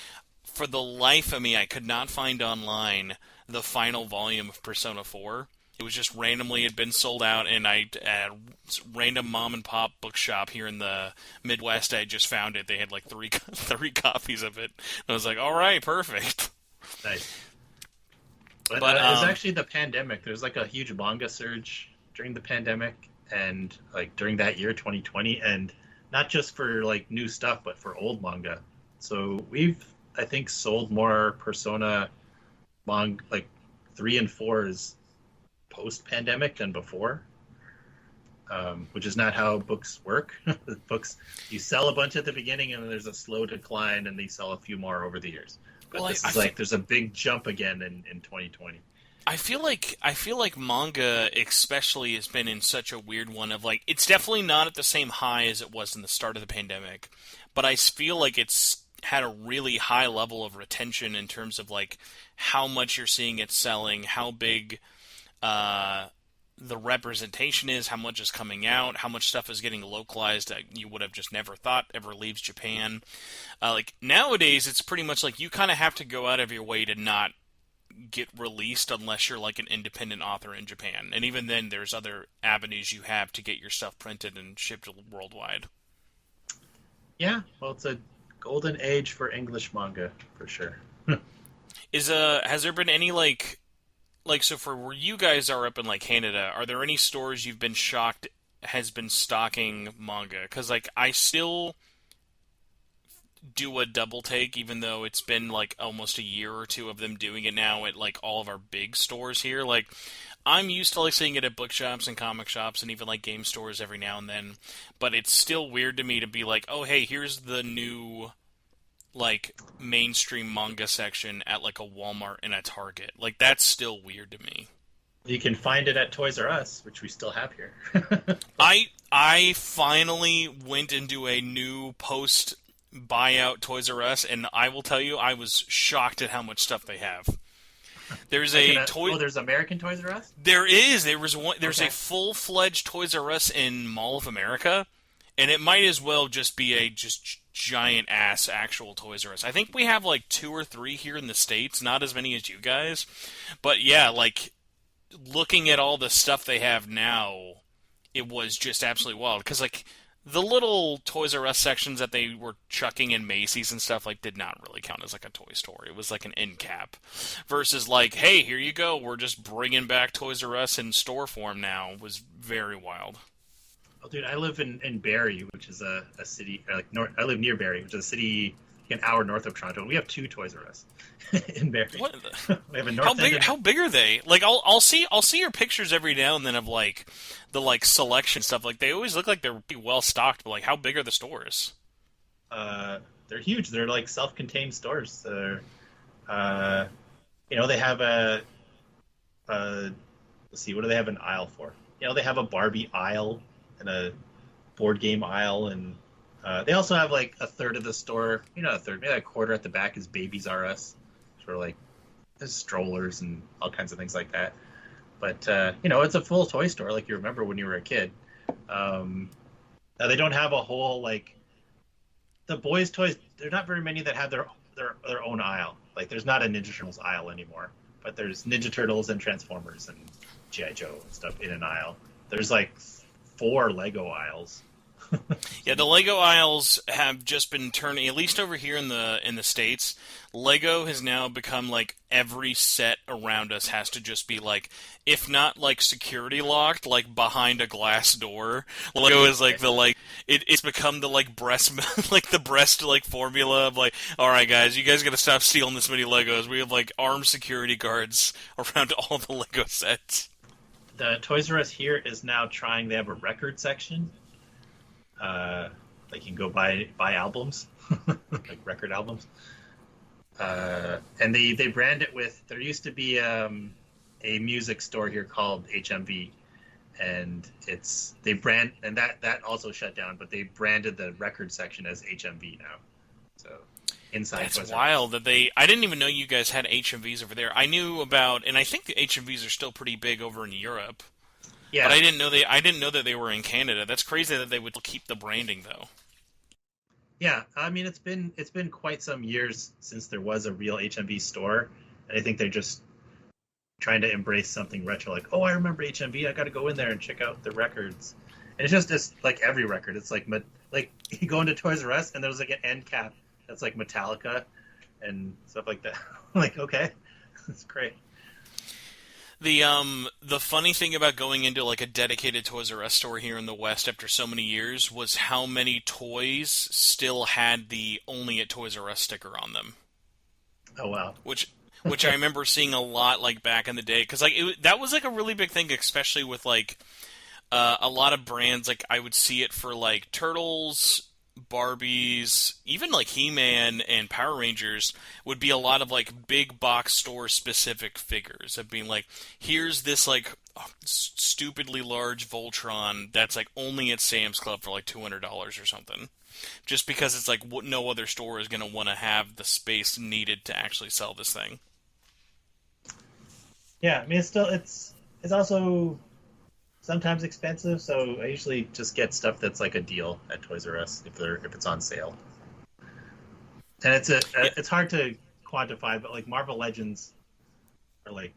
for the life of me, I could not find online the final volume of Persona 4. It was just randomly had been sold out, and at a random mom-and-pop bookshop here in the Midwest, I just found it. They had, like, three copies of it. And I was like, all right, perfect. Nice. But it was actually the pandemic. There's like a huge manga surge during the pandemic, and like during that year, 2020, and not just for like new stuff, but for old manga. So we've, I think, sold more Persona manga, like 3 and 4s post-pandemic than before, which is not how books work. Books, you sell a bunch at the beginning, and then there's a slow decline, and they sell a few more over the years. But well, this is there's a big jump again in 2020. I feel like manga especially has been in such a weird one of like, it's definitely not at the same high as it was in the start of the pandemic, but I feel like it's had a really high level of retention in terms of like how much you're seeing it selling, how big the representation is, how much is coming out, how much stuff is getting localized that you would have just never thought ever leaves Japan. Like nowadays, it's pretty much like you kind of have to go out of your way to not get released unless you're like an independent author in Japan. And even then, there's other avenues you have to get your stuff printed and shipped worldwide. Yeah, well, it's a golden age for English manga, for sure. Has there been any like so for where you guys are up in like Canada, are there any stores you've been shocked has been stocking manga? Because like I still do a double take, even though it's been like almost a year or 2 of them doing it now at like all of our big stores here. Like I'm used to like seeing it at bookshops and comic shops and even like game stores every now and then, but it's still weird to me to be like, oh hey, here's the new like mainstream manga section at like a Walmart and a Target. Like that's still weird to me. You can find it at Toys R Us, which we still have here. I finally went into a new post buyout Toys R Us, and I will tell you, I was shocked at how much stuff they have. There's there's American Toys R Us? There is. There's a full-fledged Toys R Us in Mall of America, and it might as well just be a giant ass actual Toys R Us. I think we have like 2 or 3 here in the States, not as many as you guys. But yeah, like looking at all the stuff they have now, it was just absolutely wild. Because like the little Toys R Us sections that they were chucking in Macy's and stuff like did not really count as like a toy store. It was like an end cap. Versus like, hey, here you go, we're just bringing back Toys R Us in store form now, was very wild. Oh, dude, I live in Barrie, which is a city, I live near Barrie, which is a city an hour north of Toronto, and we have 2 Toys R Us in Barrie. What? We have a North End. How big are they? Like, I'll see your pictures every now and then of like the like selection stuff. Like, they always look like they're pretty well stocked, but like, how big are the stores? They're huge. They're like self-contained stores. They're, they have let's see, what do they have an aisle for? They have a Barbie aisle and a board game aisle, and they also have like a third of the store, a third, maybe a quarter at the back is Babies R Us, for like there's strollers and all kinds of things like that. But it's a full toy store like you remember when you were a kid. Now they don't have a whole like the boys' toys. There's not very many that have their own aisle. Like there's not a Ninja Turtles aisle anymore, but there's Ninja Turtles and Transformers and G.I. Joe and stuff in an aisle. There's like 4 Lego aisles. Yeah, the Lego aisles have just been turning, at least over here in the States, Lego has now become like every set around us has to just be like, if not like security locked, like behind a glass door. Lego is like the like it's become the like breast like the breast like formula of like, all right guys, you guys got to stop stealing this many Legos. We have like armed security guards around all the Lego sets. The Toys R Us here is now trying. They have a record section. Like you can go buy albums, like record albums. And they brand it with. There used to be a music store here called HMV, and they brand and that also shut down. But they branded the record section as HMV now. So inside. That's wild that they. I didn't even know you guys had HMVs over there. I knew about, and I think the HMVs are still pretty big over in Europe. Yeah, But I didn't know they. I didn't know that they were in Canada. That's crazy that they would keep the branding though. yeah. I mean, it's been quite some years since there was a real HMV store, and I think they're just trying to embrace something retro. Like, oh, I remember HMV. I got to go in there and check out the records. And it's like every record. It's like you go into Toys R Us and there's like an end cap that's like Metallica and stuff like that. Like, okay, that's great. The funny thing about going into like a dedicated Toys R Us store here in the West after so many years was how many toys still had the only at Toys R Us sticker on them. Oh wow. Which I remember seeing a lot like back in the day because like that was like a really big thing, especially with like a lot of brands. Like I would see it for like Turtles, Barbies, even like He-Man and Power Rangers would be a lot of like big box store specific figures of being like, here's this like stupidly large Voltron that's like only at Sam's Club for like $200 or something. Just because it's like no other store is going to want to have the space needed to actually sell this thing. Yeah, I mean it's also sometimes expensive, so I usually just get stuff that's like a deal at Toys R Us if it's on sale. And it's hard to quantify, but like Marvel Legends are like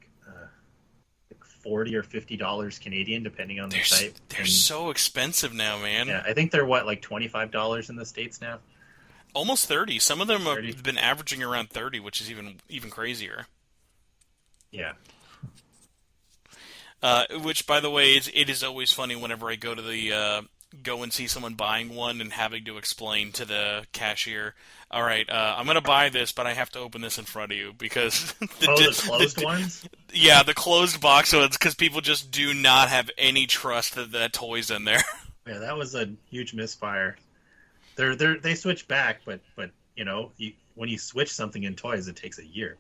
40 or $50 Canadian depending on the type. They're so expensive now, man. Yeah, I think they're what, like $25 in the States now. Almost 30. Some of them 30? have been averaging around 30, which is even crazier. Yeah. Which, by the way, it is always funny whenever I go to the go and see someone buying one and having to explain to the cashier, all right, I'm going to buy this, but I have to open this in front of you because the closed ones? Yeah, the closed box ones, because people just do not have any trust that that toy's in there. Yeah, that was a huge misfire. They switch back, but when you switch something in toys, it takes a year.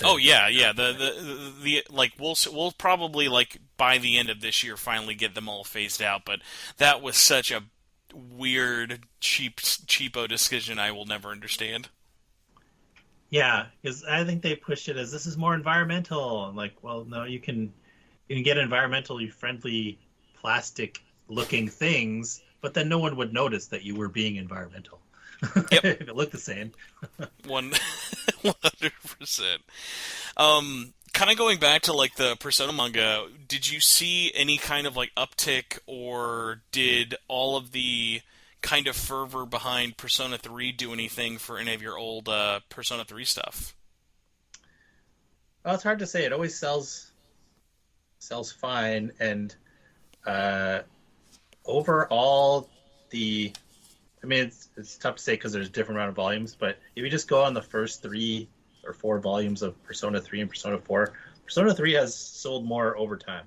Oh yeah, yeah. The like we'll probably like by the end of this year finally get them all phased out. But that was such a weird cheapo decision I will never understand. Yeah, because I think they pushed it as this is more environmental. I'm like, well, no, you can get environmentally friendly plastic looking things, but then no one would notice that you were being environmental. Yep. If it looked the same. 100%. Kind of going back to like the Persona manga, did you see any kind of like uptick, or did all of the kind of fervor behind Persona 3 do anything for any of your old Persona 3 stuff? Well, it's hard to say. It always sells fine, and overall, I mean, it's tough to say because there's a different amount of volumes, but if you just go on the first 3 or 4 volumes of Persona 3 and Persona 4, Persona 3 has sold more over time.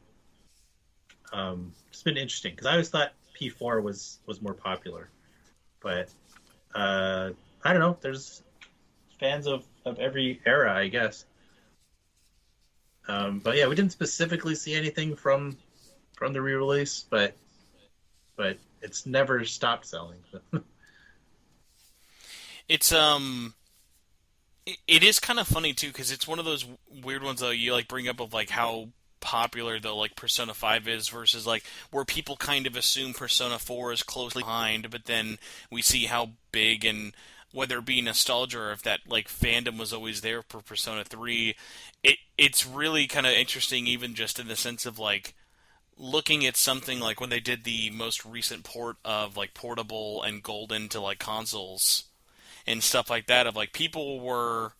It's been interesting because I always thought P4 was more popular, but I don't know. There's fans of every era, I guess. But yeah, we didn't specifically see anything from the re-release, but it's never stopped selling. It's it is kind of funny too because it's one of those weird ones that you like bring up of like how popular the like Persona 5 is versus like where people kind of assume Persona 4 is closely behind, but then we see how big, and whether it be nostalgia or if that like fandom was always there for Persona 3, it's really kind of interesting even just in the sense of like looking at something like when they did the most recent port of like Portable and Golden to like consoles and stuff like that, of like people were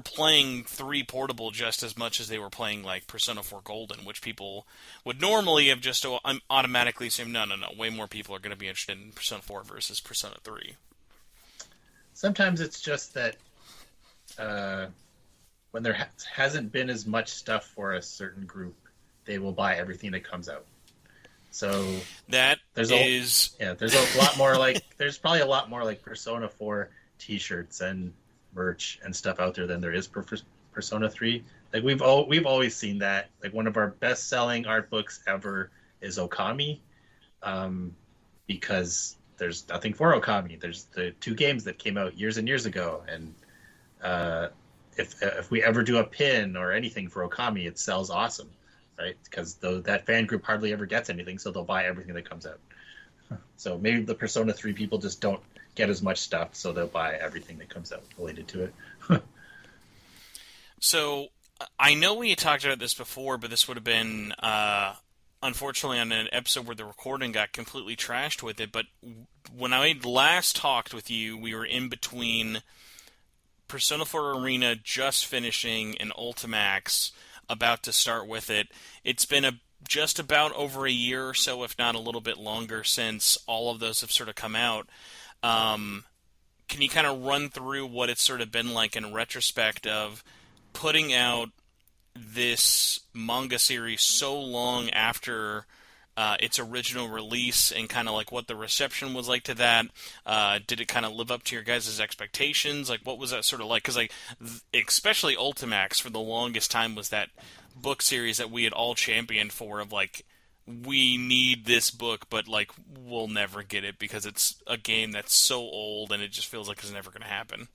playing 3 Portable just as much as they were playing like Persona 4 Golden, which people would normally have just automatically assumed, no, way more people are going to be interested in Persona 4 versus Persona 3. Sometimes it's just that when there hasn't been as much stuff for a certain group, they will buy everything that comes out. So there's a lot more like there's probably a lot more like Persona 4 T-shirts and merch and stuff out there than there is for Persona 3. Like we've always seen that. Like one of our best-selling art books ever is Okami, because there's nothing for Okami. There's the 2 games that came out years and years ago, and if we ever do a pin or anything for Okami, it sells awesome, right? Because that fan group hardly ever gets anything, so they'll buy everything that comes out. So maybe the Persona 3 people just don't get as much stuff, so they'll buy everything that comes out related to it. So I know we had talked about this before, but this would have been unfortunately on an episode where the recording got completely trashed with it. But when I last talked with you, we were in between Persona 4 Arena just finishing and Ultimax about to start with it. It's been just about over a year or so, if not a little bit longer, since all of those have sort of come out. Can you kind of run through what it's sort of been like in retrospect of putting out this manga series so long after its original release, and kind of like what the reception was like to that? Did it kind of live up to your guys' expectations? Like, what was that sort of like? Because like, especially Ultimax for the longest time was that book series that we had all championed for, of like, we need this book, but like we'll never get it because it's a game that's so old and it just feels like it's never going to happen.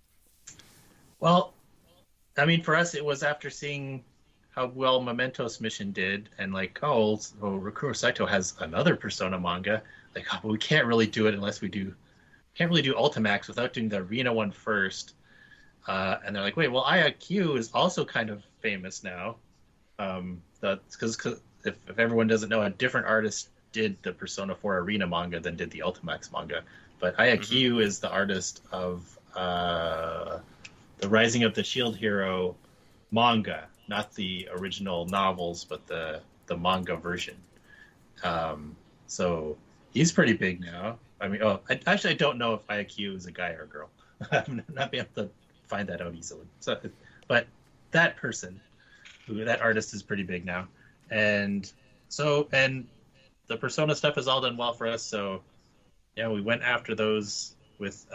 Well, I mean, for us, it was after seeing how well Mementos Mission did, and like, Rikuro Saito has another Persona manga. Like, we can't really do it unless can't really do Ultimax without doing the Arena one first. And they're like, wait, well, IIQ is also kind of famous now. That's because if everyone doesn't know, a different artist did the Persona 4 Arena manga than did the Ultimax manga. But IIQ is the artist of the Rising of the Shield Hero manga, not the original novels, but the manga version. So he's pretty big now. I mean, I don't know if IIQ is a guy or a girl. I'm not be able to find that out easily. So, but that artist is pretty big now. And the Persona stuff has all done well for us. So yeah, we went after those with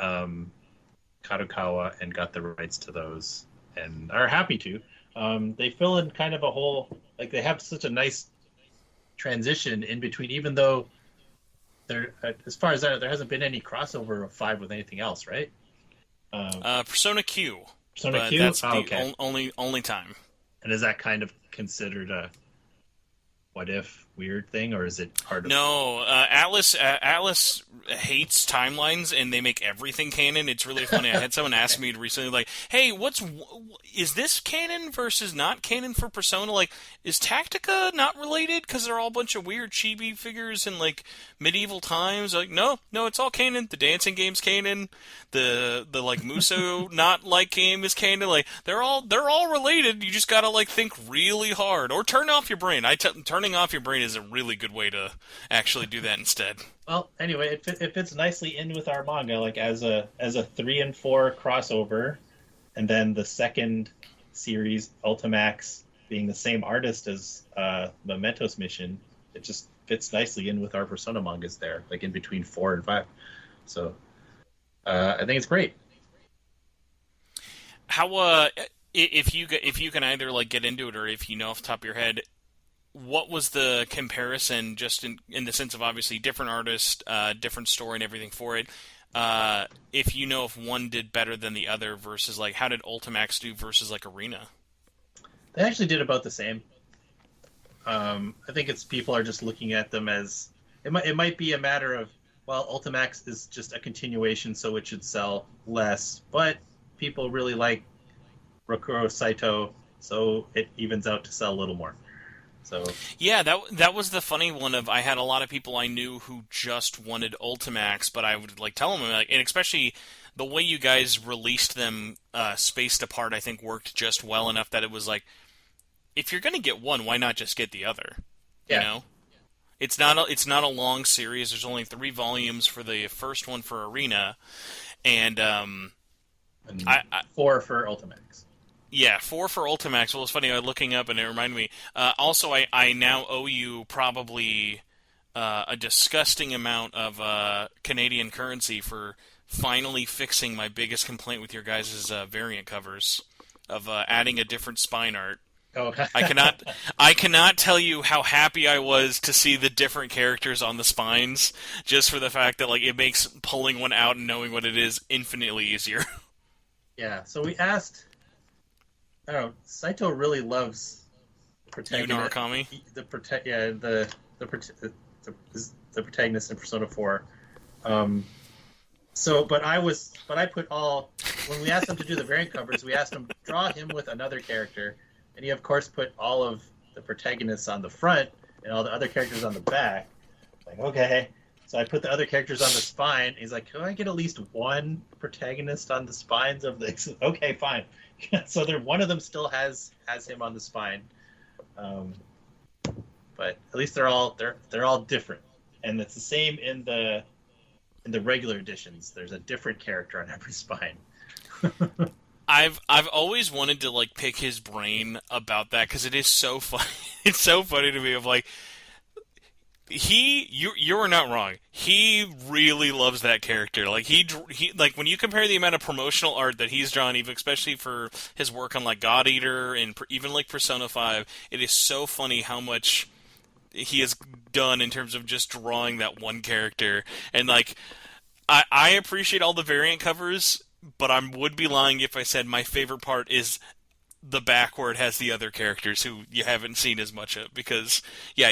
Kadokawa and got the rights to those, and are happy to. They fill in kind of a whole, like, they have such a nice transition in between, even though there, as far as that, there hasn't been any crossover of 5 with anything else, right? Persona Q. Persona Q? That's okay. only time. And is that kind of considered a what if weird thing, or is it part of? No, Atlas hates timelines, and they make everything canon. It's really funny. I had someone ask me recently, like, "Hey, is this canon versus not canon for Persona? Like, is Tactica not related because they're all a bunch of weird chibi figures in like medieval times?" Like, no, it's all canon. The dancing game's canon. The like Muso not like game is canon. Like, they're all related. You just gotta like think really hard or turn off your brain. Turning off your brain is a really good way to actually do that instead. Well, anyway, it fits nicely in with our manga, like as a 3 and 4 crossover, and then the second series, Ultimax, being the same artist as Mementos Mission. It just fits nicely in with our Persona mangas there, like in between 4 and 5. So I think it's great. How if you can either like get into it, or if you know off the top of your head, what was the comparison, just in the sense of obviously different artist, different story and everything for it? If you know if one did better than the other, versus like how did Ultimax do versus like Arena? They actually did about the same. I think it's people are just looking at them as it might be a matter of, well, Ultimax is just a continuation, so it should sell less, but people really like Rikuro Saito, so it evens out to sell a little more. So Yeah, that was the funny one. Of I had a lot of people I knew who just wanted Ultimax, but I would like tell them like, and especially the way you guys released them spaced apart, I think worked just well enough that it was like, if you're gonna get one, why not just get the other? You yeah, know, it's not a long series. There's only 3 volumes for the first one for Arena, and and I 4 for Ultimax. yeah, 4 for Ultimax. Well, it's funny. I was looking up, and it reminded me. Also, I now owe you probably a disgusting amount of Canadian currency for finally fixing my biggest complaint with your guys' variant covers of adding a different spine art. Oh, I cannot I cannot tell you how happy I was to see the different characters on the spines, just for the fact that like it makes pulling one out and knowing what it is infinitely easier. yeah. So we asked. I don't know. Saito really loves You protagonist. Narakami? The protect. Yeah, the protagonist in Persona 4. Um, but I put all when we asked him to do the variant covers, we asked him draw him with another character, and he of course put all of the protagonists on the front and all the other characters on the back. Like, okay, so I put the other characters on the spine. He's like, can I get at least one protagonist on the spines of the? Okay, fine. So one of them still has him on the spine, um, but at least they're all different, and it's the same in the regular editions. There's a different character on every spine. I've always wanted to like pick his brain about that because it is so funny. It's so funny to me of like you are not wrong. He really loves that character. Like he like when you compare the amount of promotional art that he's drawn, even especially for his work on like God Eater and even like Persona 5, it is so funny how much he has done in terms of just drawing that one character. And like I appreciate all the variant covers, but I would be lying if I said my favorite part is the back where it has the other characters who you haven't seen as much of, because yeah,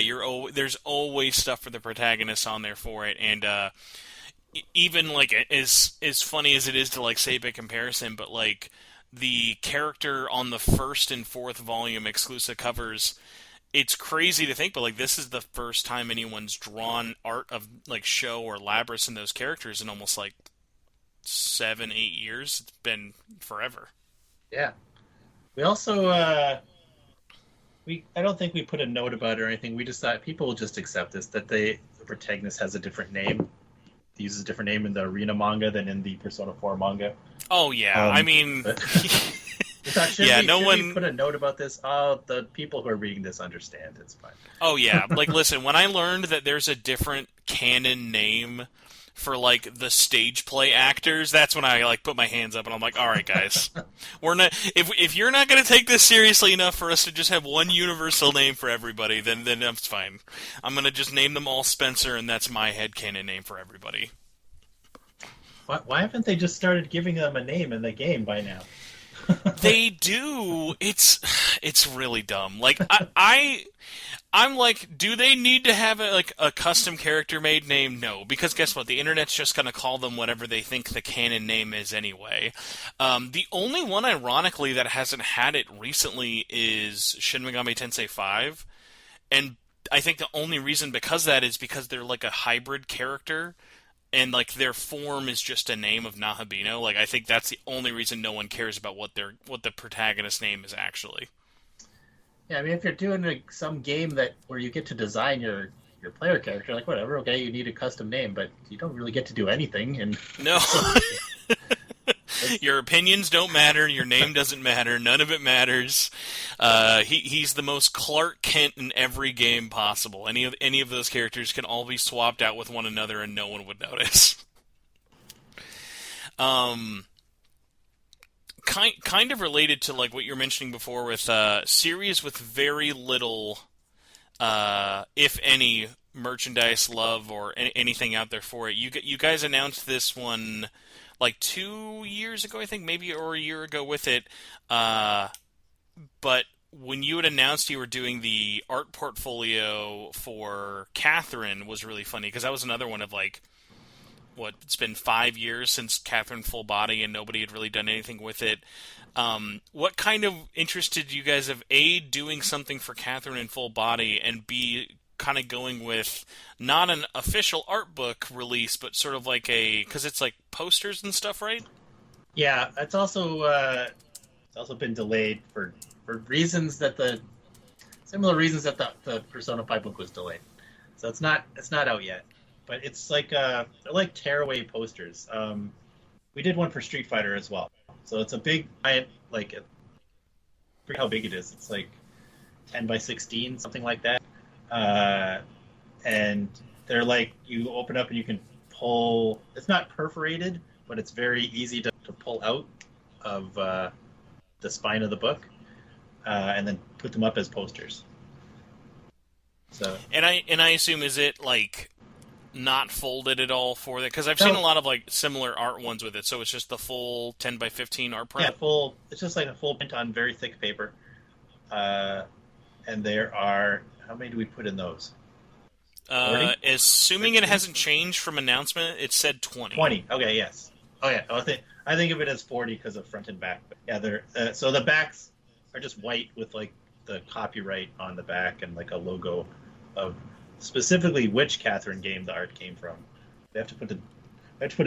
there's always stuff for the protagonists on there for it. And even like as funny as it is to like say by comparison, but like the character on the first and fourth volume exclusive covers, it's crazy to think, but like this is the first time anyone's drawn art of like Sho or Labris and those characters in almost like 7-8 years. It's been forever. Yeah. We also I don't think we put a note about it or anything. We just thought people will just accept this, that the protagonist has a different name. He uses a different name in the Arena manga than in the Persona 4 manga. Oh yeah, I mean, We thought, yeah, should we put a note about this? Oh, the people who are reading this understand. It's fine. Oh yeah, like listen, when I learned that there's a different canon name for like the stage play actors, that's when I like put my hands up and I'm like, all right, guys, we're not. If you're not going to take this seriously enough for us to just have one universal name for everybody, then that's fine. I'm going to just name them all Spencer, and that's my headcanon name for everybody. Why haven't they just started giving them a name in the game by now? They do. It's really dumb. Like I'm like, do they need to have a custom character made name? No, because guess what? The internet's just gonna call them whatever they think the canon name is anyway. The only one, ironically, that hasn't had it recently is Shin Megami Tensei 5, and I think the only reason because that is because they're like a hybrid character. And like their form is just a name of Nahabino. Like I think that's the only reason no one cares about what the protagonist name is actually. Yeah, I mean, if you're doing some game where you get to design your player character, like whatever, okay, you need a custom name, but you don't really get to do anything. And No. Your opinions don't matter. Your name doesn't matter. None of it matters. He's the most Clark Kent in every game possible. Any of those characters can all be swapped out with one another, and no one would notice. Kind of related to like what you were mentioning before with series with very little, if any, merchandise love or anything out there for it. You guys announced this one like 2 years ago, I think, maybe, or a year ago with it. But when you had announced you were doing the art portfolio for Catherine was really funny, because that was another one of like, it's been 5 years since Catherine Full Body, and nobody had really done anything with it. What kind of interested you guys of A, doing something for Catherine in Full Body, and B, kind of going with not an official art book release, but sort of like because it's like posters and stuff, right? Yeah, it's also been delayed for reasons that the similar reasons that the Persona 5 book was delayed. So it's not out yet, but it's like they're like tearaway posters. We did one for Street Fighter as well. So it's a big giant, like, I forget how big it is. It's like 10 by 16, something like that. And they're like, you open up and you can pull. It's not perforated, but it's very easy to pull out of the spine of the book, and then put them up as posters. So. And I assume, is it like not folded at all for that? Because I've seen a lot of like similar art ones with it, so it's just the full 10 by 15 art print. Yeah, full. It's just like a full print on very thick paper. And there are, how many do we put in those? Assuming 15? It hasn't changed from announcement, it said 20. 20. Okay, yes. Oh yeah. I think of it as 40 because of front and back. But yeah, they're so the backs are just white with like the copyright on the back and like a logo of specifically which Catherine game the art came from. They have to put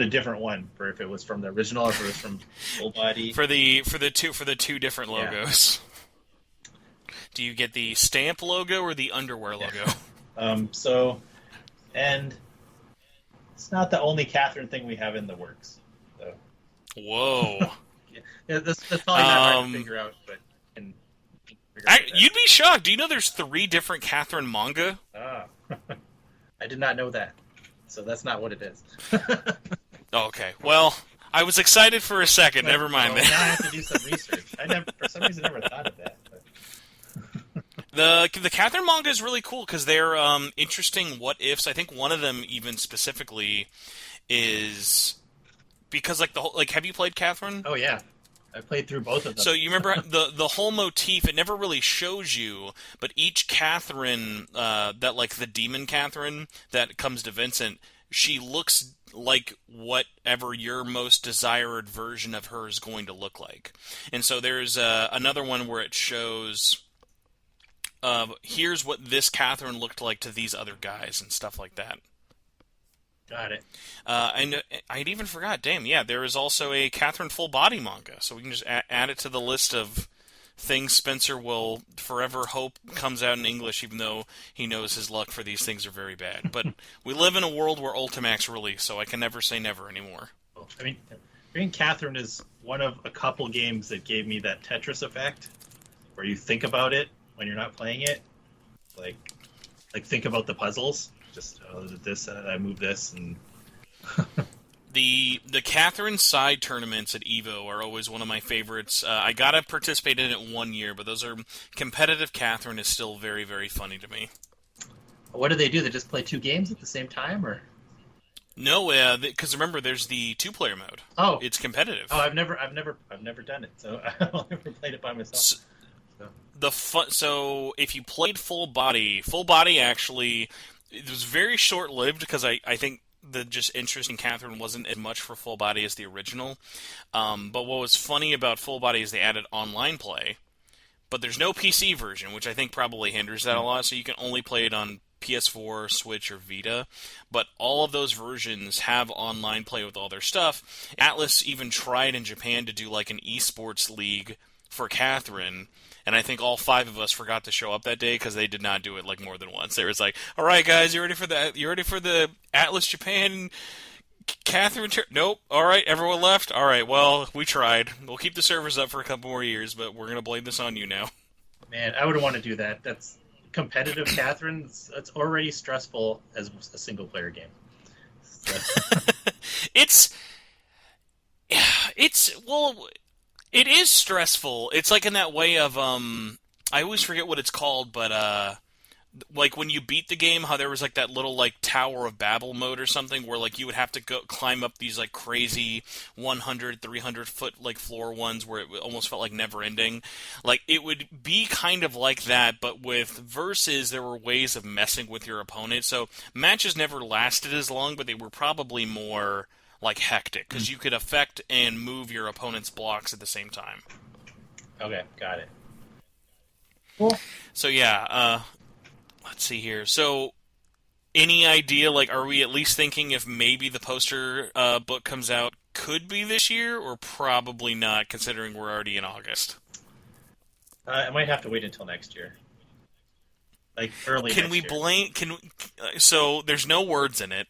a different one for if it was from the original or if it was from Full Body. for the two different logos. Yeah. Do you get the stamp logo or the underwear logo? And it's not the only Catherine thing we have in the works. So. Whoa. That's probably not hard to figure out, but you'd be shocked. Do you know there's 3 different Catherine manga? I did not know that. So that's not what it is. Okay. Well, I was excited for a second. Never mind that. Now I have to do some research. For some reason, I never thought of that. But. The Catherine manga is really cool because they're interesting what-ifs. I think one of them even specifically is because like have you played Catherine? Oh yeah. I played through both of them. So you remember the whole motif, it never really shows you, but each Catherine, that like the demon Catherine that comes to Vincent, she looks like whatever your most desired version of her is going to look like. And so there's another one where it shows, here's what this Catherine looked like to these other guys and stuff like that. Got it. And I'd even forgot, damn, yeah, there is also a Catherine Full Body manga, so we can just add it to the list of things Spencer will forever hope comes out in English, even though he knows his luck for these things are very bad. But we live in a world where Ultimax release, so I can never say never anymore. I mean, Catherine is one of a couple games that gave me that Tetris effect, where you think about it when you're not playing it, like think about the puzzles. Just this, I move this, and the Catherine side tournaments at EVO are always one of my favorites. I got to participate in it 1 year, but those are competitive. Catherine is still very, very funny to me. What do they do? They just play 2 games at the same time, or no? Because remember, there's the 2-player mode. Oh, it's competitive. Oh, I've never done it, so I've never played it by myself. So if you played Full Body actually. It was very short-lived because I think the just interest in Catherine wasn't as much for Full Body as the original. But what was funny about Full Body is they added online play, but there's no PC version, which I think probably hinders that a lot, so you can only play it on PS4, Switch, or Vita. But all of those versions have online play with all their stuff. Atlas even tried in Japan to do like an esports league for Catherine, and I think all 5 of us forgot to show up that day because they did not do it like more than once. They was like, "All right, guys, you ready for the Atlas Japan Catherine?" Nope. All right, everyone left. All right, well, we tried. We'll keep the servers up for a couple more years, but we're gonna blame this on you now. Man, I wouldn't want to do that. That's competitive Catherine. It's already stressful as a single player game. It is stressful. It's like in that way of I always forget what it's called, but like when you beat the game, how there was like that little like Tower of Babel mode or something where like you would have to go climb up these like crazy 100, 300 foot like floor ones where it almost felt like never ending. Like it would be kind of like that, but with versus there were ways of messing with your opponent. So matches never lasted as long, but they were probably more like hectic because you could affect and move your opponent's blocks at the same time. Okay, got it. Cool. So yeah, let's see here. So, any idea? Like, are we at least thinking if maybe the poster book comes out could be this year, or probably not, considering we're already in August? I might have to wait until next year, like early Can next we year. blame? So there's no words in it.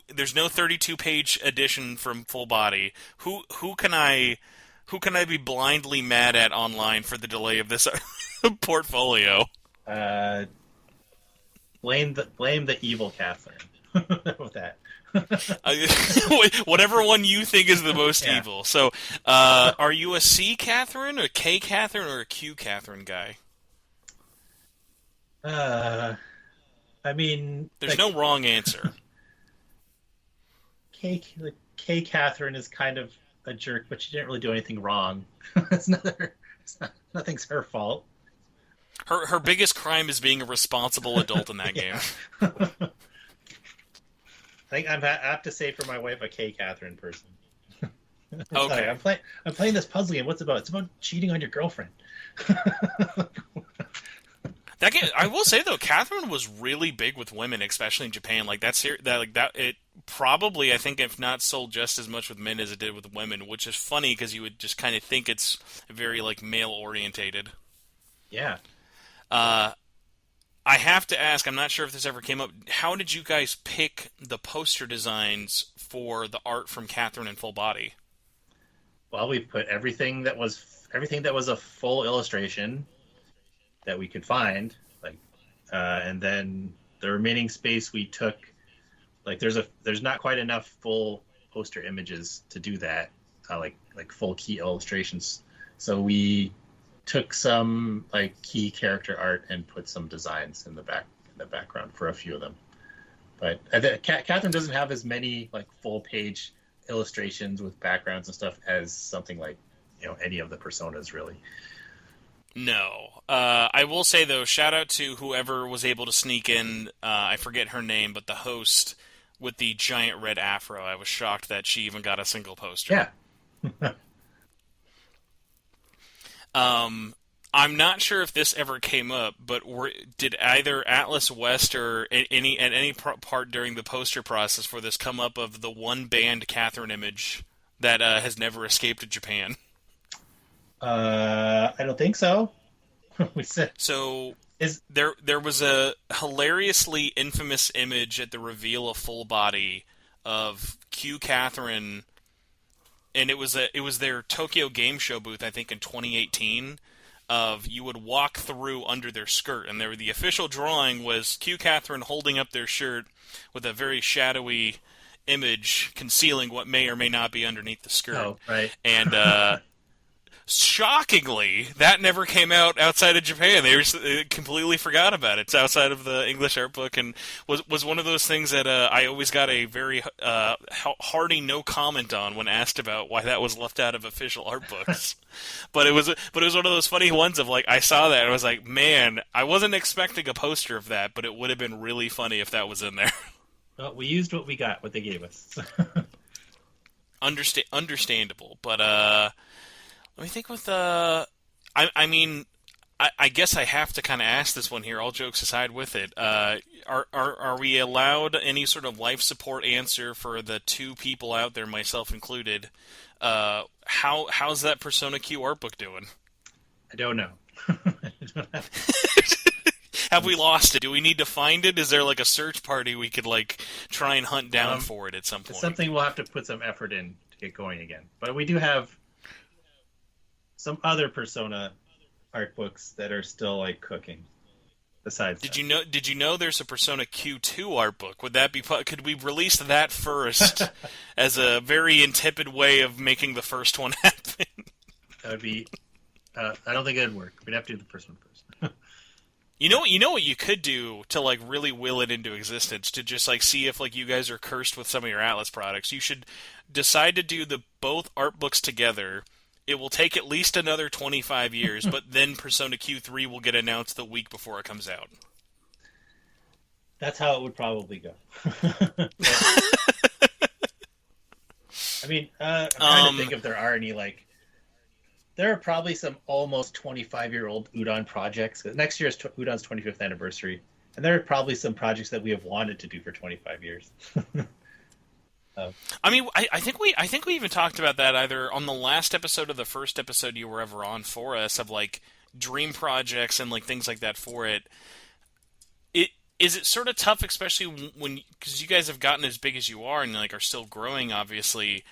There's no 32-page edition from Full Body. Who can I be blindly mad at online for the delay of this portfolio? Uh, blame the evil Catherine with that. Whatever one you think is the most Yeah. evil. So, are you a C Catherine, a K Catherine, or a Q Catherine guy? Uh, I mean, There's no wrong answer. K Catherine is kind of a jerk, but she didn't really do anything wrong. Nothing's her fault. Her biggest crime is being a responsible adult in that game. I think I have to say for my wife a K Catherine person. Okay. Sorry, I'm playing this puzzle game. What's it about? It's about cheating on your girlfriend. That game, I will say though, Catherine was really big with women, especially in Japan. Like that it probably I think if not sold just as much with men as it did with women, which is funny because you would just kind of think it's very like male orientated. Yeah. I have to ask, I'm not sure if this ever came up. How did you guys pick the poster designs for the art from Catherine in Full Body? Well, we put everything that was a full illustration that we could find, like, and then the remaining space we took. Like, there's not quite enough full poster images to do that, like full key illustrations. So we took some like key character art and put some designs in the background for a few of them. But Catherine doesn't have as many like full page illustrations with backgrounds and stuff as something like any of the personas really. No. I will say, though, shout out to whoever was able to sneak in, I forget her name, but the host with the giant red afro. I was shocked that she even got a single poster. Yeah. I'm not sure if this ever came up, but did either Atlas West or at any part during the poster process for this come up of the one banned Catherine image that has never escaped Japan? I don't think so. We said So is there was a hilariously infamous image at the reveal of Full Body of Q Catherine, and it was their Tokyo Game Show booth, I think in 2018. Of you would walk through under their skirt, and the official drawing was Q Catherine holding up their shirt with a very shadowy image concealing what may or may not be underneath the skirt. oh right. And shockingly, that never came out outside of Japan. They completely forgot about it. It's outside of the English art book, and was one of those things that I always got a very hearty no comment on when asked about why that was left out of official art books. But it was one of those funny ones of like I saw that and I was like, man, I wasn't expecting a poster of that, but it would have been really funny if that was in there. Well, we used what we got, what they gave us. Understandable, but let me think with I mean, I guess I have to kind of ask this one here. All jokes aside, with it, are we allowed any sort of life support answer for the two people out there, myself included? How's that Persona Q art book doing? I don't know. Have we lost it? Do we need to find it? Is there like a search party we could like try and hunt down for it at some point? It's something we'll have to put some effort in to get going again. But we do have some other Persona art books that are still like cooking. Besides, Did you know there's a Persona Q2 art book? Would that be? Could we release that first as a very intepid way of making the first one happen? that would be. I don't think it'd work. We'd have to do the first one first. You know what you could do to like really will it into existence to just like see if like you guys are cursed with some of your Atlas products. You should decide to do the both art books together. It will take at least another 25 years, but then Persona Q3 will get announced the week before it comes out. That's how it would probably go. I mean, I'm trying to think if there are any like. There are probably some almost 25-year-old Udon projects. Next year is Udon's 25th anniversary, and there are probably some projects that we have wanted to do for 25 years. I mean, I think we even talked about that either on the last episode or the first episode you were ever on for us of like dream projects and like things like that for it. Is it sort of tough, especially when because you guys have gotten as big as you are and like are still growing, obviously.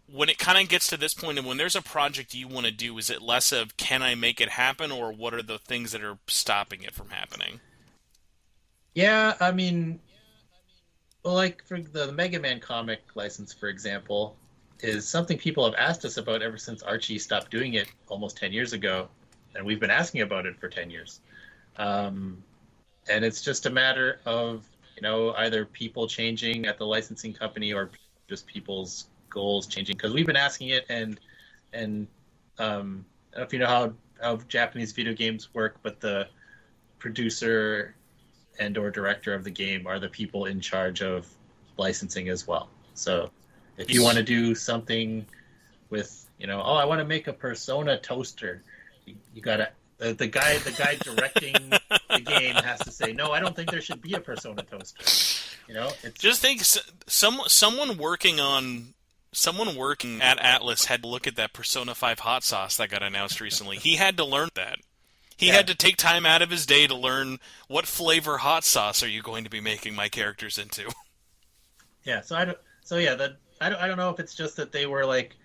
When it kind of gets to this point, and when there's a project you want to do, is it less of can I make it happen, or what are the things that are stopping it from happening? Yeah, I mean, well, like for the Mega Man comic license, for example, is something people have asked us about ever since Archie stopped doing it almost 10 years ago, and we've been asking about it for 10 years. And it's just a matter of, either people changing at the licensing company or just people's goals changing, because we've been asking it, and I don't know if you know how Japanese video games work, but the producer and or director of the game are the people in charge of licensing as well. So if you want to do something with, I want to make a Persona toaster, you gotta the guy directing the game has to say, no, I don't think there should be a Persona toaster. It's just think someone working at Atlas had to look at that Persona 5 hot sauce that got announced recently. He had to learn that. He had to take time out of his day to learn what flavor hot sauce are you going to be making my characters into. Yeah, I don't know if it's just that they were like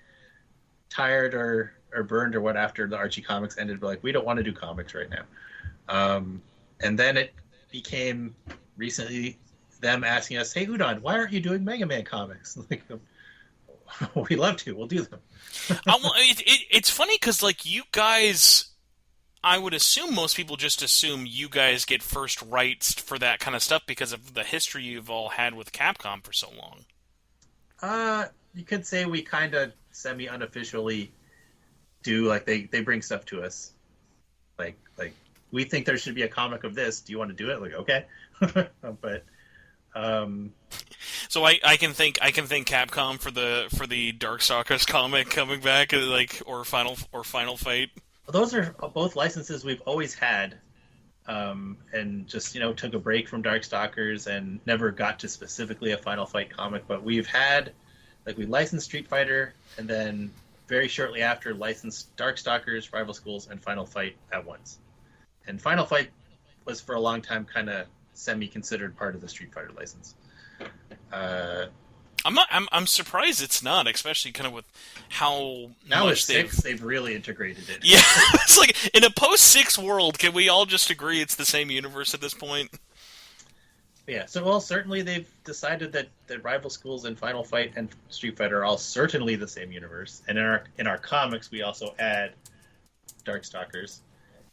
tired or burned or what after the Archie comics ended, but like we don't want to do comics right now. And then it became recently them asking us, "Hey Udon, why aren't you doing Mega Man comics?" Like, we love to. We'll do them. It's funny because, like, you guys, I would assume most people just assume you guys get first rights for that kind of stuff because of the history you've all had with Capcom for so long. You could say we kind of semi-unofficially do, like, they bring stuff to us. Like, we think there should be a comic of this. Do you want to do it? Like, okay. But... So I can thank Capcom for the Darkstalkers comic coming back, like or Final Fight. Those are both licenses we've always had, and just took a break from Darkstalkers and never got to specifically a Final Fight comic. But we've had, like, we licensed Street Fighter, and then very shortly after licensed Darkstalkers, Rival Schools, and Final Fight at once. And Final Fight was for a long time kind of semi-considered part of the Street Fighter license. I'm surprised it's not, especially kind of with how now much they've really integrated it. Yeah, it's like in a post-6 world, can we all just agree it's the same universe at this point? Yeah, so certainly they've decided that Rival Schools and Final Fight and Street Fighter are all certainly the same universe. And in our comics, we also add Darkstalkers,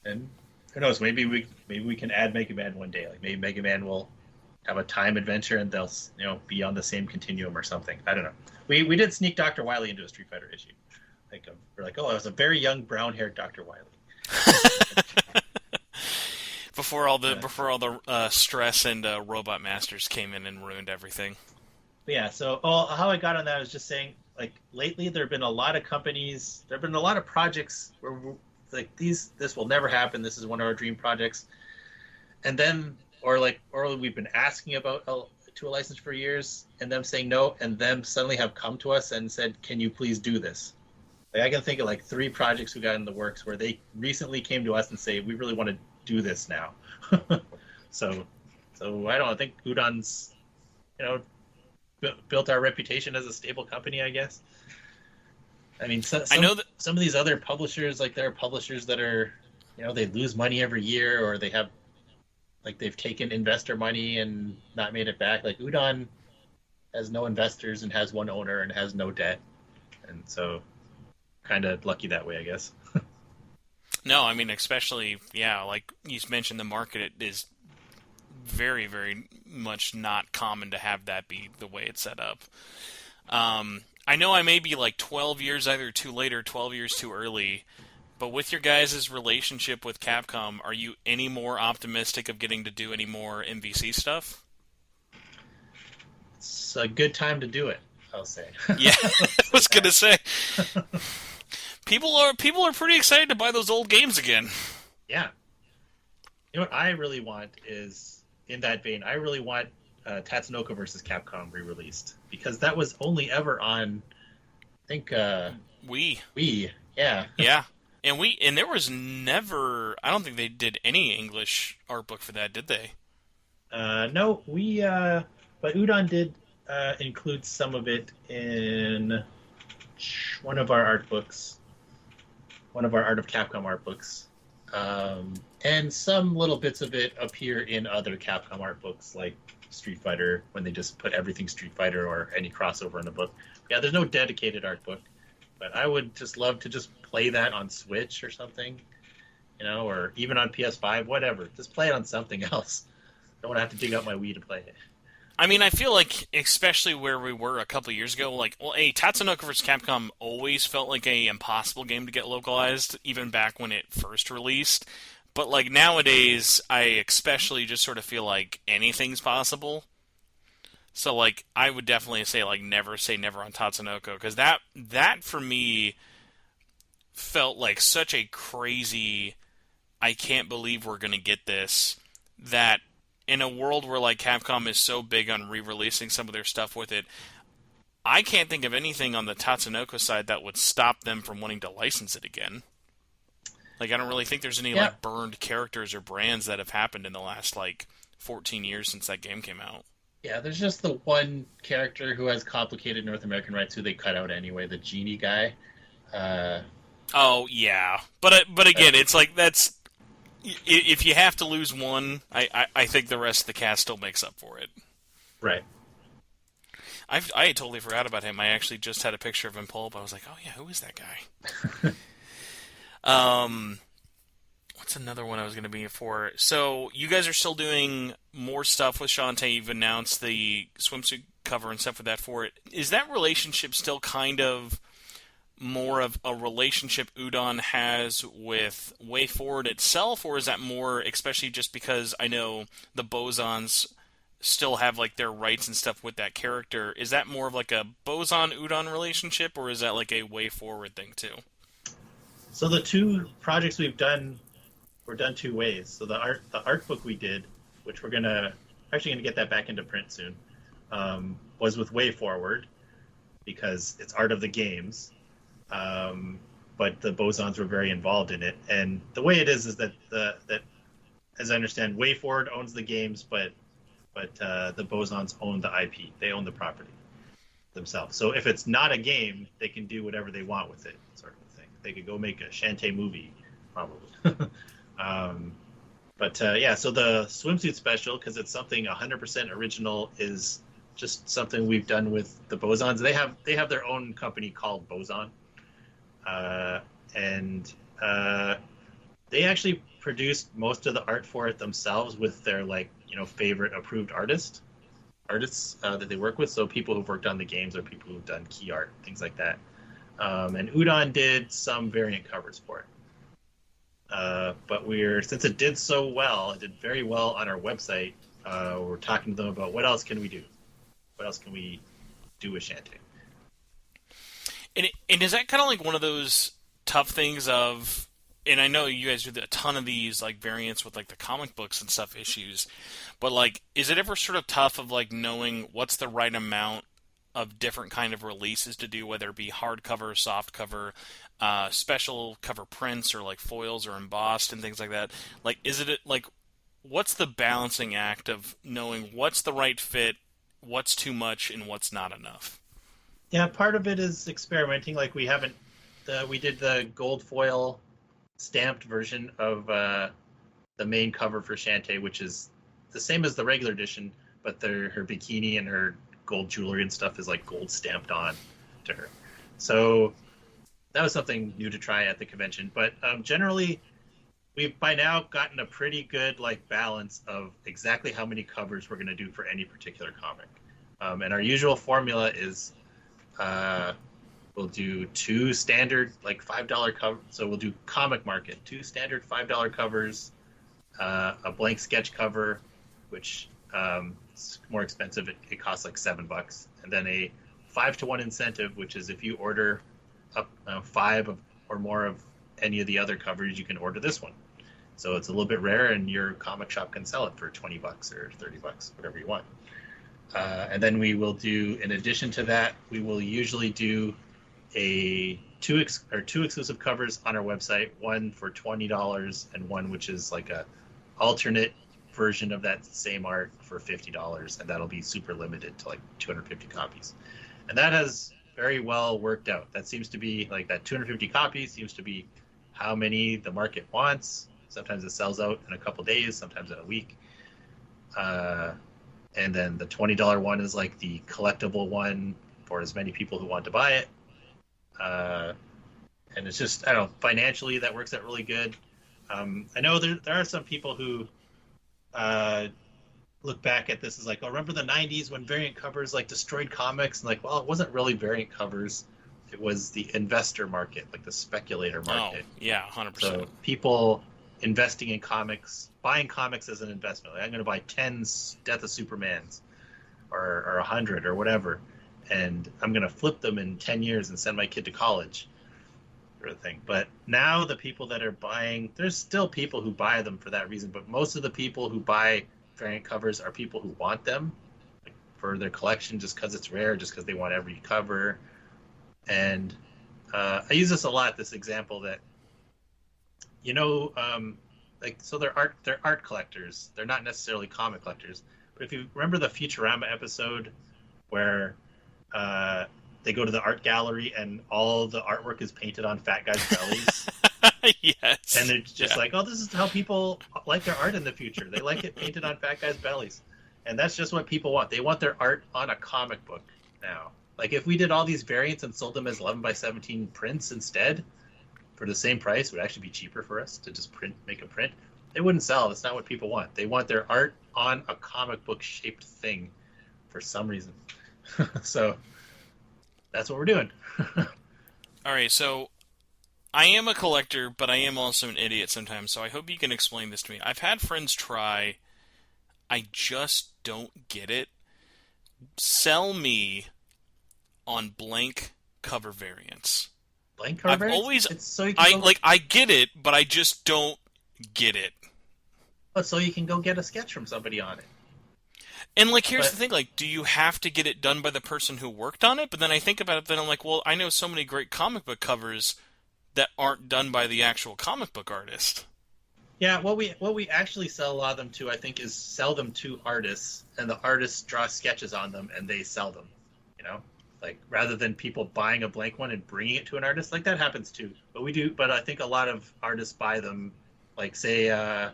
and who knows? Maybe we can add Mega Man one day. Like maybe Mega Man will have a time adventure and they'll be on the same continuum or something. I don't know. We did sneak Dr. Wily into a Street Fighter issue. Like we're like, oh, it was a very young brown-haired Dr. Wily. before all the stress and Robot Masters came in and ruined everything. Yeah. So how I got on that is just saying, like, lately there have been a lot of companies, there have been a lot of projects where like this will never happen. This is one of our dream projects, and then or we've been asking about to a license for years, and them saying no, and them suddenly have come to us and said, "Can you please do this?" Like I can think of like 3 projects we got in the works where they recently came to us and say, "We really want to do this now." so I don't think Udon's built our reputation as a stable company, I guess. I mean, I know that some of these other publishers, like there are publishers that are, they lose money every year, or they have, like they've taken investor money and not made it back. Like Udon has no investors and has one owner and has no debt, and so kind of lucky that way, I guess. No, I mean, especially, yeah, like you mentioned, the market is very, very much not common to have that be the way it's set up. I know I may be like 12 years either too late or 12 years too early, but with your guys' relationship with Capcom, are you any more optimistic of getting to do any more MVC stuff? It's a good time to do it, I'll say. Yeah, I Say was gonna say people are pretty excited to buy those old games again. yeah. You know what I really want is, in that vein, I really want Tatsunoko versus Capcom re-released, because that was only ever on, I think, We, Wii. Yeah. yeah, and there was never. I don't think they did any English art book for that, did they? No, but Udon did include some of it in one of our art books, one of our Art of Capcom art books. And some little bits of it appear in other Capcom art books, like Street Fighter, when they just put everything Street Fighter or any crossover in the book. Yeah, there's no dedicated art book, but I would just love to just play that on Switch or something, or even on PS5, whatever. Just play it on something else. Don't want to have to dig out my Wii to play it. I mean, I feel like, especially where we were a couple years ago, like, well, Tatsunoko vs. Capcom always felt like a impossible game to get localized, even back when it first released. But, like, nowadays, I especially just sort of feel like anything's possible. So, like, I would definitely say never on Tatsunoko, because that, for me, felt like such a crazy, I can't believe we're going to get this, that in a world where like Capcom is so big on re-releasing some of their stuff with it, I can't think of anything on the Tatsunoko side that would stop them from wanting to license it again. Like, I don't really think there's any like burned characters or brands that have happened in the last like 14 years since that game came out. Yeah, there's just the one character who has complicated North American rights who they cut out anyway, the genie guy. Oh yeah, but again, it's like that's. If you have to lose one, I think the rest of the cast still makes up for it. Right. I totally forgot about him. I actually just had a picture of him pull up. I was like, oh yeah, who is that guy? What's another one I was going to be for? So you guys are still doing more stuff with Shantae. You've announced the swimsuit cover and stuff for that for it. Is that relationship still kind of more of a relationship Udon has with Way Forward itself, or is that more, especially just because I know the Bosons still have like their rights and stuff with that character, is that more of like a Boson Udon relationship, or is that like a Way Forward thing too? So the two projects we've done were done two ways. So the art book we did, which we're actually gonna get that back into print soon, was with Way Forward, because it's art of the games. But the Bosons were very involved in it, and the way it is that that, as I understand, Way Forward owns the games, but the Bosons own the IP. They own the property themselves. So if it's not a game, they can do whatever they want with it, sort of a thing. They could go make a Shantae movie, probably. Yeah. So the swimsuit special, because it's something 100% original, is just something we've done with the Bosons. They have their own company called Boson. They actually produced most of the art for it themselves with their favorite approved artists that they work with. So people who've worked on the games or people who've done key art, things like that. And Udon did some variant covers for it. But since it did so well, it did very well on our website. We're talking to them about what else can we do? What else can we do with Shantae? And is that kind of like one of those tough things of, and I know you guys do a ton of these like variants with like the comic books and stuff issues, but like, is it ever sort of tough of like knowing what's the right amount of different kind of releases to do, whether it be hardcover, softcover, special cover prints, or like foils or embossed and things like that? Like, is it like, what's the balancing act of knowing what's the right fit, what's too much, and what's not enough? Yeah, part of it is experimenting. Like we did the gold foil stamped version of the main cover for Shantae, which is the same as the regular edition, but her bikini and her gold jewelry and stuff is like gold stamped on to her. So that was something new to try at the convention. But generally, we've by now gotten a pretty good like balance of exactly how many covers we're going to do for any particular comic. And our usual formula is we'll do two standard like $5 cover. So we'll do Comic Market, two standard $5 covers, a blank sketch cover, which is more expensive. It costs like $7, and then a 5-to-1 incentive, which is if you order up five or more of any of the other covers, you can order this one. So it's a little bit rare, and your comic shop can sell it for $20 or $30, whatever you want. And then we will do, in addition to that, we will usually do two exclusive covers on our website, one for $20 and one which is like a alternate version of that same art for $50, and that'll be super limited to like 250 copies. And that has very well worked out. That seems to be like that 250 copies seems to be how many the market wants. Sometimes it sells out in a couple days, sometimes in a week. And then the $20 one is like the collectible one for as many people who want to buy it. And it's just, I don't know, financially that works out really good. I know there are some people who look back at this as like, oh, remember the 90s when variant covers like destroyed comics? And like, well, it wasn't really variant covers. It was the investor market, like the speculator market. Oh, yeah, 100%. So people investing in comics, buying comics as an investment. Like, I'm going to buy 10 Death of Supermans or 100 or whatever, and I'm going to flip them in 10 years and send my kid to college, sort of thing. But now the people that are buying, there's still people who buy them for that reason, but most of the people who buy variant covers are people who want them, like, for their collection, just because it's rare, just because they want every cover. And I use this a lot, this example that, you know, like, so they're art collectors. They're not necessarily comic collectors. But if you remember the Futurama episode where they go to the art gallery and all the artwork is painted on fat guys' bellies. Yes. And they're just like, oh, this is how people like their art in the future. They like it painted on fat guys' bellies. And that's just what people want. They want their art on a comic book now. Like, if we did all these variants and sold them as 11x17 prints instead for the same price, it would actually be cheaper for us to just make a print. They wouldn't sell. That's not what people want. They want their art on a comic book shaped thing for some reason. So that's what we're doing. All right, so I am a collector, but I am also an idiot sometimes, so I hope you can explain this to me. I've had friends try. I just don't get it. Sell me on blank cover variants. Blank cover variants? Always, it's so you can I get it, but I just don't get it. But so you can go get a sketch from somebody on it. And, like, here's the thing, like, do you have to get it done by the person who worked on it? But then I think about it, then I'm like, well, I know so many great comic book covers that aren't done by the actual comic book artist. Yeah, what we actually sell a lot of them to, I think, is sell them to artists, and the artists draw sketches on them, and they sell them, you know? Like, rather than people buying a blank one and bringing it to an artist, like, that happens too. But I think a lot of artists buy them, like, say, I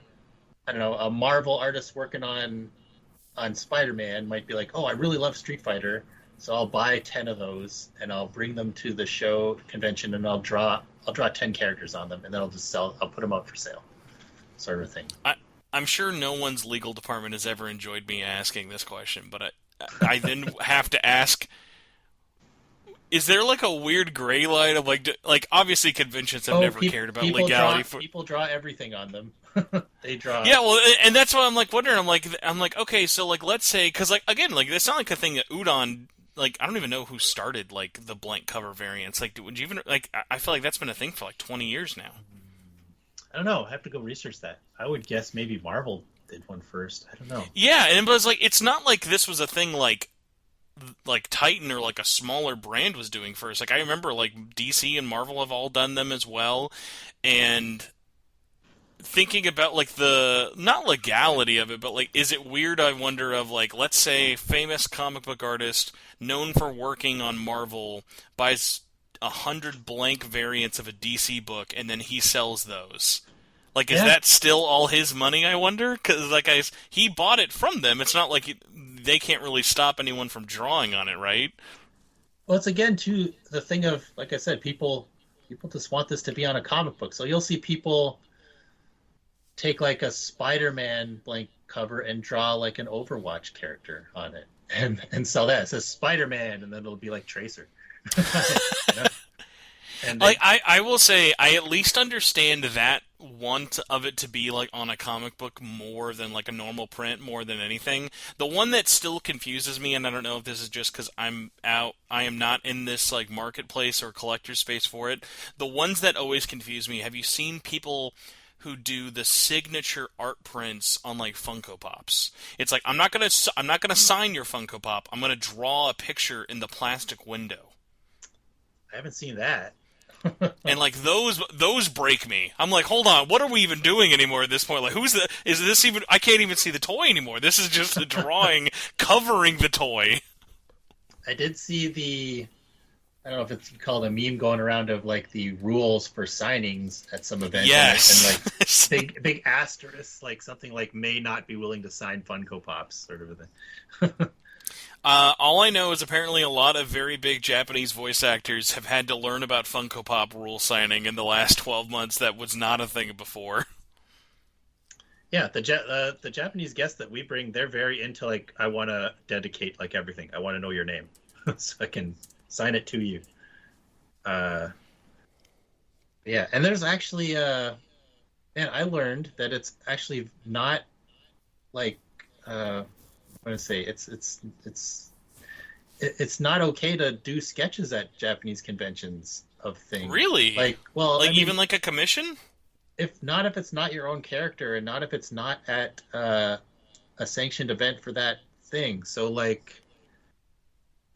don't know, a Marvel artist working on Spider-Man might be like, oh, I really love Street Fighter, so I'll buy 10 of those, and I'll bring them to the show convention, and I'll draw 10 characters on them, and then I'll put them up for sale, sort of thing. I'm sure no one's legal department has ever enjoyed me asking this question, but I then have to ask, is there like a weird gray line of like obviously conventions have never cared about legality. People draw everything on them. They draw. Yeah, well, and that's why I'm like wondering. I'm like, okay, so like let's say, because like again, like it's not like a thing that Udon. Like, I don't even know who started like the blank cover variants. Like, would you even like? I feel like that's been a thing for like 20 years now. I don't know. I have to go research that. I would guess maybe Marvel did one first. I don't know. Yeah, and it was like it's not like this was a thing like Titan or like a smaller brand was doing first. Like I remember like DC and Marvel have all done them as well, and thinking about like the not legality of it, but like is it weird? I wonder of like let's say famous comic book artist known for working on Marvel buys 100 blank variants of a DC book and then he sells those. Like, is that still all his money, I wonder? Because, like, he bought it from them. It's not like they can't really stop anyone from drawing on it, right? Well, it's, again, too, the thing of, like I said, people just want this to be on a comic book. So you'll see people take like a Spider-Man blank cover and draw like an Overwatch character on it and sell that. It says Spider-Man, and then it'll be like Tracer. You know? And Like they, I will say I at least understand that want of it to be like on a comic book more than like a normal print more than anything. The one that still confuses me, and I don't know if this is just because I am not in this like marketplace or collector space for it. The ones that always confuse me. Have you seen people who do the signature art prints on like Funko Pops? It's like I'm not gonna sign your Funko Pop. I'm gonna draw a picture in the plastic window. I haven't seen that. And like those break me. I'm like, hold on, what are we even doing anymore at this point? Like, is this even? I can't even see the toy anymore. This is just a drawing covering the toy. I did see I don't know if it's called a meme going around of like the rules for signings at some event. Yes. And like big asterisks, like something like may not be willing to sign Funko Pops, sort of a thing. All I know is apparently a lot of very big Japanese voice actors have had to learn about Funko Pop rule signing in the last 12 months. That was not a thing before. Yeah, the Japanese guests that we bring, they're very into like I want to dedicate like everything. I want to know your name so I can sign it to you. Yeah, and there's actually man, I learned that it's actually not like I'm gonna say it's not okay to do sketches at Japanese conventions of things. Really? Like, well, Like I mean, even like a commission? if it's not your own character, and not if it's not at a sanctioned event for that thing. So, like,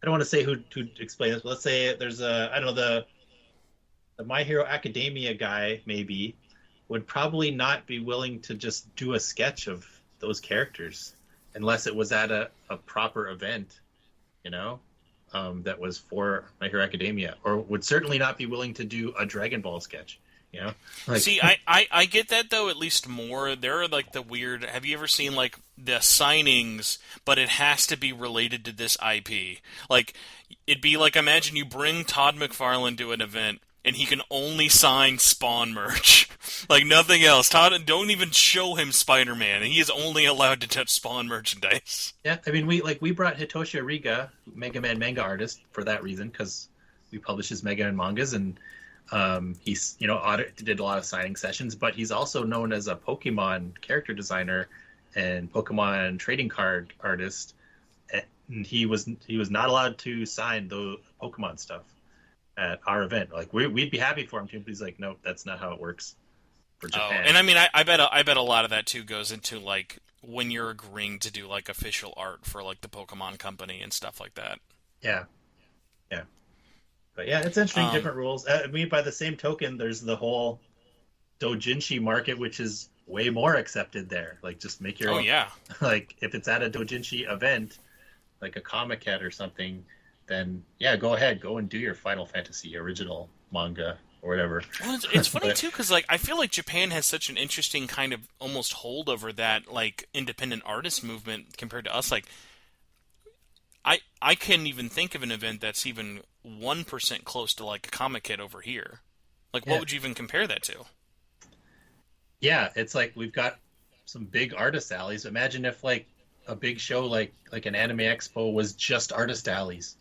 I don't want to say who to explain this, but let's say there's I don't know, the My Hero Academia guy maybe would probably not be willing to just do a sketch of those characters unless it was at a proper event, you know, that was for My Hero Academia, or would certainly not be willing to do a Dragon Ball sketch, you know? Like, See, I get that though at least more. There are like the weird. Have you ever seen like the signings, but it has to be related to this IP? Like it'd be like imagine you bring Todd McFarlane to an event. And he can only sign Spawn merch, like nothing else. Todd, don't even show him Spider-Man, and he is only allowed to touch Spawn merchandise. yeah, I mean, we brought Hitoshi Ariga, Mega Man manga artist, for that reason, because we publish his Mega Man mangas, and he's did a lot of signing sessions, but he's also known as a Pokemon character designer and Pokemon trading card artist, and he was not allowed to sign the Pokemon stuff at our event. Like we'd be happy for him to, but he's like, no, that's not how it works for Japan. Oh, and I mean, I bet a lot of that too goes into like when you're agreeing to do like official art for like the Pokemon company and stuff like that. Yeah, yeah, but yeah, it's interesting. Different rules. I mean, by the same token, there's the whole doujinshi market, which is way more accepted there. Like, just make your own. Yeah. Like, if it's at a doujinshi event, like a Comic-Con or something, then yeah, go ahead, go and do your Final Fantasy original manga or whatever. Well, it's funny too because like I feel like Japan has such an interesting kind of almost hold over that like independent artist movement compared to us. Like I can't even think of an event that's even 1% close to like a Comic Kid over here. Like what would you even compare that to? Yeah, it's like we've got some big artist alleys. Imagine if like a big show like an Anime Expo was just artist alleys.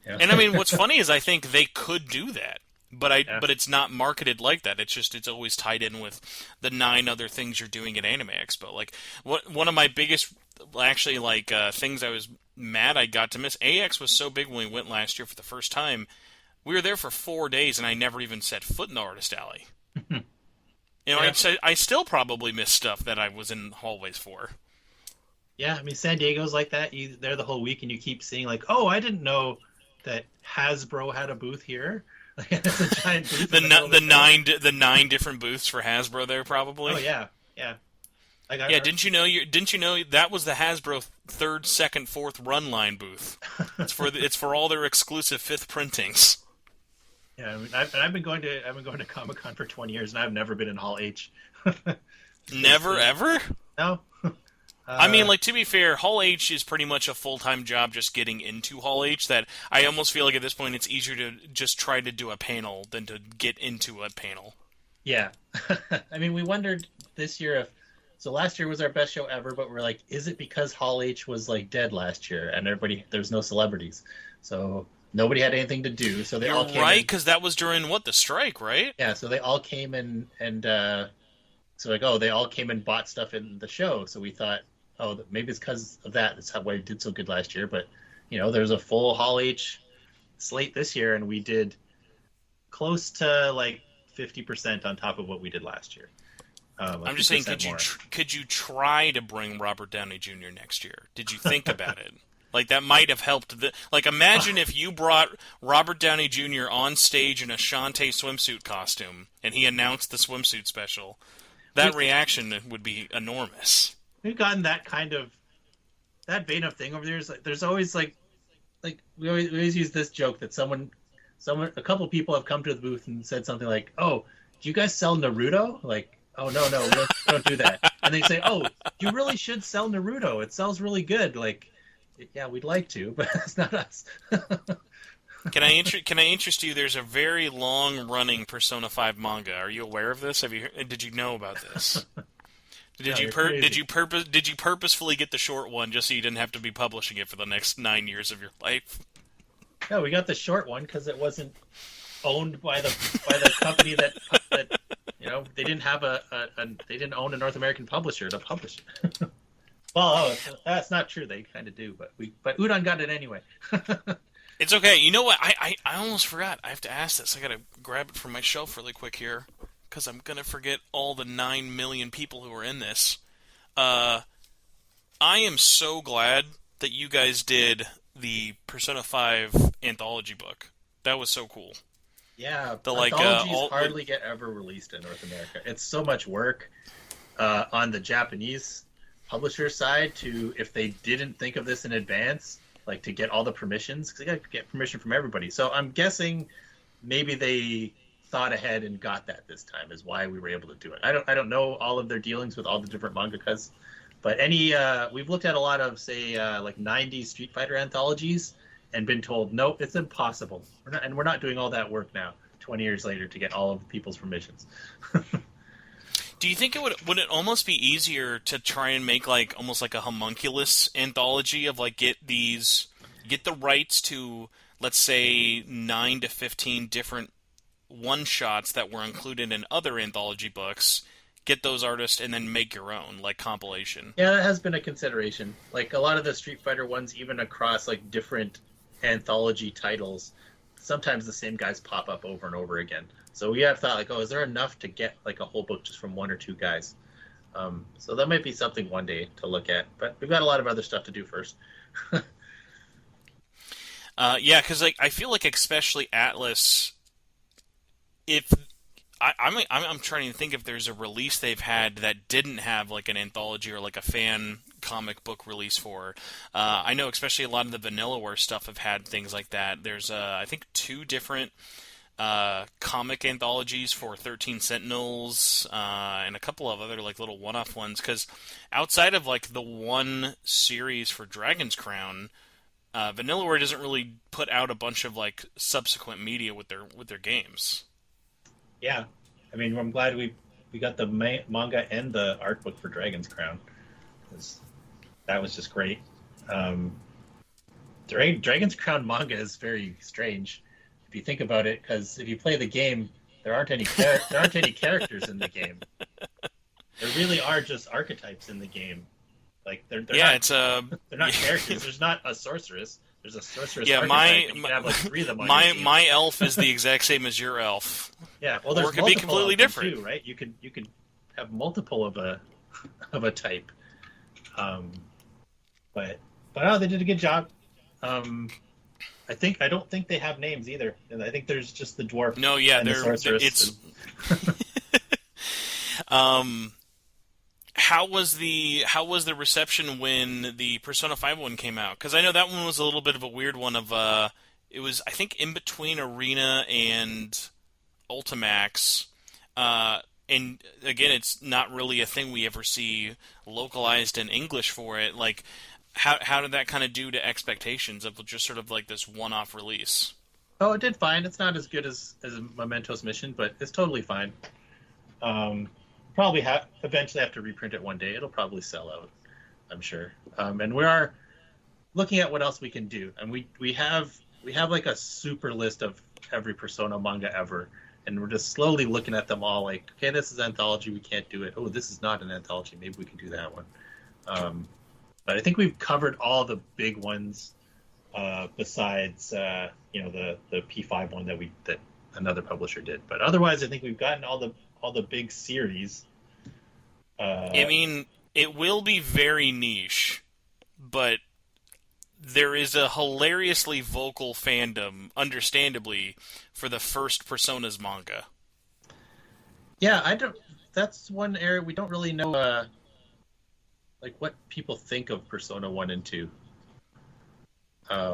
You know? And I mean, what's funny is I think they could do that, but but it's not marketed like that. It's always tied in with the 9 other things you're doing at Anime Expo. Like one of my biggest actually like things I was mad I got to miss. AX was so big when we went last year for the first time. We were there for 4 days and I never even set foot in the artist alley. You know, I still probably missed stuff that I was in hallways for. Yeah, I mean, San Diego's like that. You're there the whole week and you keep seeing like, oh, I didn't know that Hasbro had a booth here. Like, it's a giant booth. The 9 different booths for Hasbro there probably. Oh yeah. Like, didn't you know that was the Hasbro 3rd, 2nd, 4th run line booth? It's for all their exclusive 5th printings. Yeah, I mean, I've been going to Comic-Con for 20 years and I've never been in Hall H. Never ever? No. I mean, like, to be fair, Hall H is pretty much a full-time job just getting into Hall H, that I almost feel like at this point it's easier to just try to do a panel than to get into a panel. Yeah. I mean, we wondered this year if So last year was our best show ever, but we're like, is it because Hall H was like dead last year and there's no celebrities, so nobody had anything to do, so they You're all came right, in. because that was during what, the strike, right? Yeah, so they all came in and so like, oh, they all came and bought stuff in the show. So we thought, oh, maybe it's because of that. That's how why we did so good last year. But there's a full Hall H slate this year, and we did close to like 50% on top of what we did last year. I'm just saying, 50% more. could you try to bring Robert Downey Jr. next year? Did you think about it? Like, that might have helped. Like, imagine if you brought Robert Downey Jr. on stage in a Shantae swimsuit costume, and he announced the swimsuit special. That reaction would be enormous. We've gotten that vein of thing over the years. Like, there's always like we always use this joke that a couple people have come to the booth and said something like, "Oh, do you guys sell Naruto?" Like, "Oh, no, we don't do that." And they say, "Oh, you really should sell Naruto. It sells really good." Like, yeah, we'd like to, but it's not us. Can I interest you? There's a very long-running Persona 5 manga. Are you aware of this? Did you know about this? Did you purposefully get the short one just so you didn't have to be publishing it for the next 9 years of your life? No, we got the short one because it wasn't owned by the company that they didn't have they didn't own a North American publisher to publish it. Well, that's not true. They kind of do, but Udon got it anyway. It's okay. You know what? I almost forgot. I have to ask this. I gotta grab it from my shelf really quick here, because I'm gonna forget all the 9 million people who are in this. I am so glad that you guys did the Persona 5 anthology book. That was so cool. Yeah, anthologies hardly get ever released in North America. It's so much work on the Japanese publisher side if they didn't think of this in advance, like to get all the permissions, because they got to get permission from everybody. So I'm guessing maybe they thought ahead and got that this time is why we were able to do it. I don't know all of their dealings with all the different mangakas, but we've looked at a lot of like 90s Street Fighter anthologies and been told nope, it's impossible. We're not doing all that work now 20 years later to get all of people's permissions. Do you think would it almost be easier to try and make like almost like a homunculus anthology of like get the rights to, let's say, 9 to 15 different one-shots that were included in other anthology books, get those artists, and then make your own, like, compilation? Yeah, that has been a consideration. Like, a lot of the Street Fighter ones, even across, like, different anthology titles, sometimes the same guys pop up over and over again. So we have thought, like, oh, is there enough to get, like, a whole book just from one or two guys? So that might be something one day to look at. But we've got a lot of other stuff to do first. Yeah, because like, I feel like especially Atlas, I'm trying to think if there's a release they've had that didn't have like an anthology or like a fan comic book release for. I know especially a lot of the Vanillaware stuff have had things like that. There's I think 2 different comic anthologies for 13 Sentinels and a couple of other like little one-off ones, because outside of like the one series for Dragon's Crown, Vanillaware doesn't really put out a bunch of like subsequent media with their games. Yeah, I mean, I'm glad we got the manga and the art book for Dragon's Crown. That was just great. Dragon's Crown manga is very strange if you think about it, because if you play the game, there aren't any characters in the game. There really are just archetypes in the game. Like they're not characters. There's not a sorceress. There's a sorceress. Yeah, archetype, you can have like 3 of them on your team. My elf is the exact same as your elf. Yeah, well, there's or it could be completely different too, right? You could have multiple of a type. But no, they did a good job. I don't think they have names either. And I think there's just the dwarf. No, yeah, and the sorceress. How was the reception when the Persona 5 one came out? Because I know that one was a little bit of a weird one. It was, I think, in between Arena and Ultimax. And again, it's not really a thing we ever see localized in English for it. Like, how did that kind of do to expectations of just sort of like this one-off release? Oh, it did fine. It's not as good as Memento's Mission, but it's totally fine. Probably eventually have to reprint it one day. It'll probably sell out, I'm sure. And we are looking at what else we can do, and we have like a super list of every Persona manga ever, and we're just slowly looking at them all. Like, okay, this is anthology, we can't do it. Oh, this is not an anthology, maybe we can do that one. But I think we've covered all the big ones, besides the P5 one that another publisher did. But otherwise, I think we've gotten all the big series. I mean, it will be very niche, but there is a hilariously vocal fandom, understandably, for the first Persona's manga. Yeah, I don't. That's one area we don't really know, like what people think of Persona 1 and 2.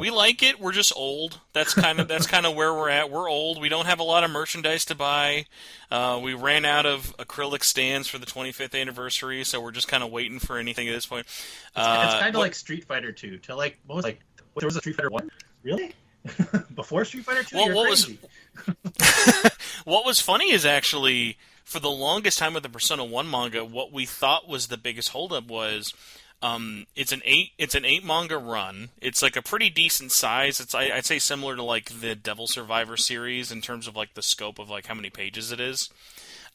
We like it. We're just old. That's kind of where we're at. We're old. We don't have a lot of merchandise to buy. We ran out of acrylic stands for the 25th anniversary, so we're just kind of waiting for anything at this point. It's kind of like Street Fighter 2. To like most, like there was a Street Fighter 1. Really? Before Street Fighter 2, Well, you're crazy. what was funny is actually for the longest time with the Persona 1 manga, what we thought was the biggest holdup was it's an eight manga run. It's like a pretty decent size. I'd say similar to like the Devil Survivor series in terms of like the scope of like how many pages it is.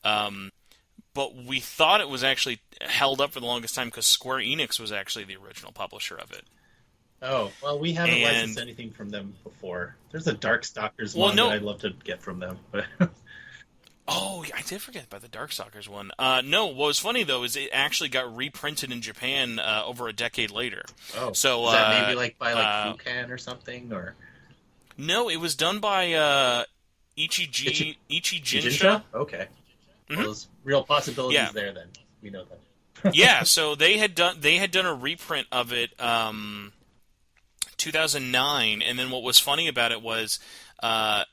But we thought it was actually held up for the longest time because Square Enix was actually the original publisher of it. Oh, well, we haven't And licensed anything from them before. There's a Darkstalkers well, one no. that I'd love to get from them. But Oh, I did forget about the Darkstalkers one. No, what was funny though is it actually got reprinted in Japan over a decade later. oh, So is that maybe like by like Fukan or something, or no, it was done by Ichijinsha. Okay, Mhm. well, there's real possibilities Yeah. there. Then we know that. Yeah, so they had done a reprint of it 2009, and then what was funny about it was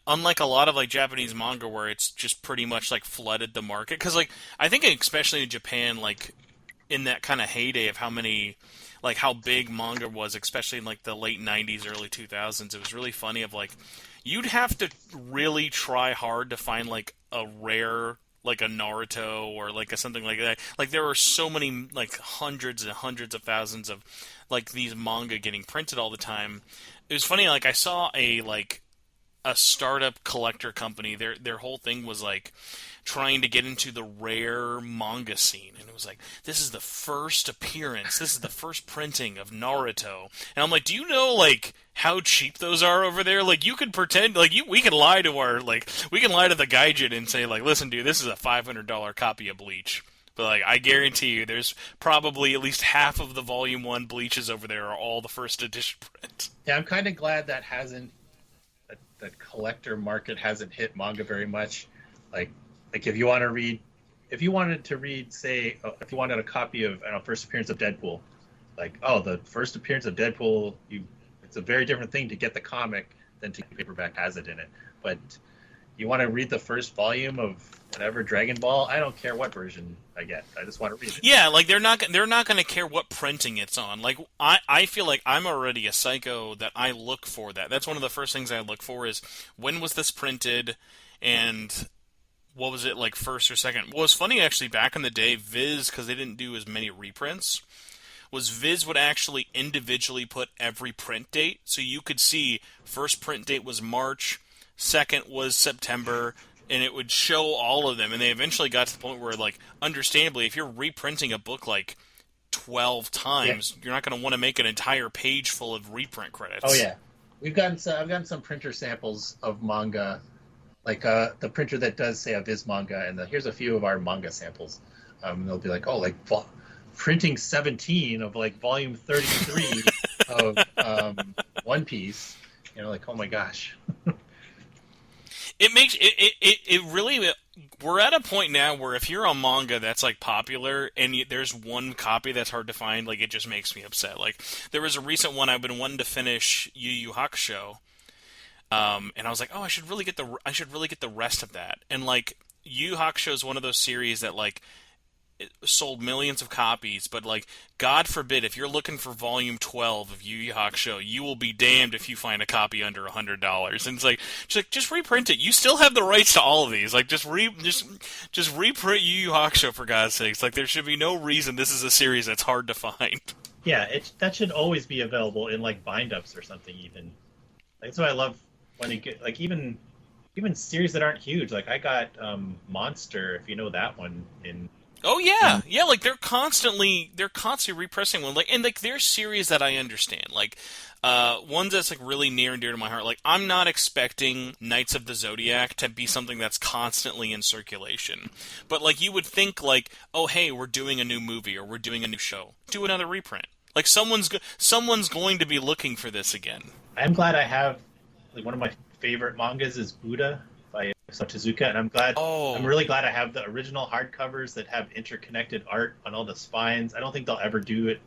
unlike a lot of like Japanese manga where it's just pretty much like flooded the market because like I think especially in Japan like in that kind of heyday of how big manga was, especially in like the late 90s, early 2000s, it was really funny of like you'd have to really try hard to find like a rare like a Naruto or like a something like that. Like there were so many like hundreds and hundreds of thousands of like these manga getting printed all the time. It was funny like I saw a startup collector company. Their whole thing was like trying to get into the rare manga scene, and it was like this is the first appearance, this is the first printing of Naruto, and I'm like, do you know like how cheap those are over there? Like you could pretend like we can lie to the gaijin and say like, listen, dude, this is a $500 copy of Bleach. But like, I guarantee you, there's probably at least half of the Volume 1 Bleaches over there are all the first edition print. Yeah, I'm kind of glad that collector market hasn't hit manga very much. Like if you wanted to read, say, if you wanted a copy of, I don't know, first appearance of Deadpool, like, oh, the first appearance of Deadpool, it's a very different thing to get the comic than to paperback has it in it. But you want to read the first volume of whatever Dragon Ball, I don't care what version I get. I just want to read it. Yeah, like they're not going to care what printing it's on. Like I feel like I'm already a psycho that I look for that. That's one of the first things I look for is when was this printed and what was it like first or second. What was funny actually back in the day, Viz, because they didn't do as many reprints, was Viz would actually individually put every print date so you could see first print date was March, second was September, and it would show all of them. And they eventually got to the point where, like, understandably, if you're reprinting a book like 12 times, you're not going to want to make an entire page full of reprint credits. Oh yeah, I've gotten some printer samples of manga, like the printer that does say a Viz manga, and here's a few of our manga samples. They'll be like, oh, like printing 17 of like volume 33 of One Piece. You know, like, oh my gosh. It makes it really. We're at a point now where if you're a manga that's like popular and there's one copy that's hard to find, like it just makes me upset. Like there was a recent one I've been wanting to finish, Yu Yu Hakusho, and I was like, oh, I should really get the rest of that. And like Yu Yu Hakusho is one of those series that like sold millions of copies, but like, God forbid, if you're looking for volume 12 of Yu Yu Hakusho, you will be damned if you find a copy under $100. And it's like, just reprint it. You still have the rights to all of these. Like, just reprint Yu Yu Hakusho for God's sakes. Like, there should be no reason this is a series that's hard to find. Yeah, that should always be available in like bind-ups or something. Even that's what I love when you get like even series that aren't huge. Like I got Monster, if you know that one in. Oh yeah, yeah. Like they're constantly repressing one. Like and like there's series that I understand. Like ones that's like really near and dear to my heart. Like I'm not expecting Knights of the Zodiac to be something that's constantly in circulation. But like you would think like, oh hey, we're doing a new movie or we're doing a new show. Do another reprint. Like someone's going to be looking for this again. I'm glad I have like one of my favorite mangas is Buddha by Tezuka, and I'm really glad I have the original hardcovers that have interconnected art on all the spines. I don't think they'll ever do it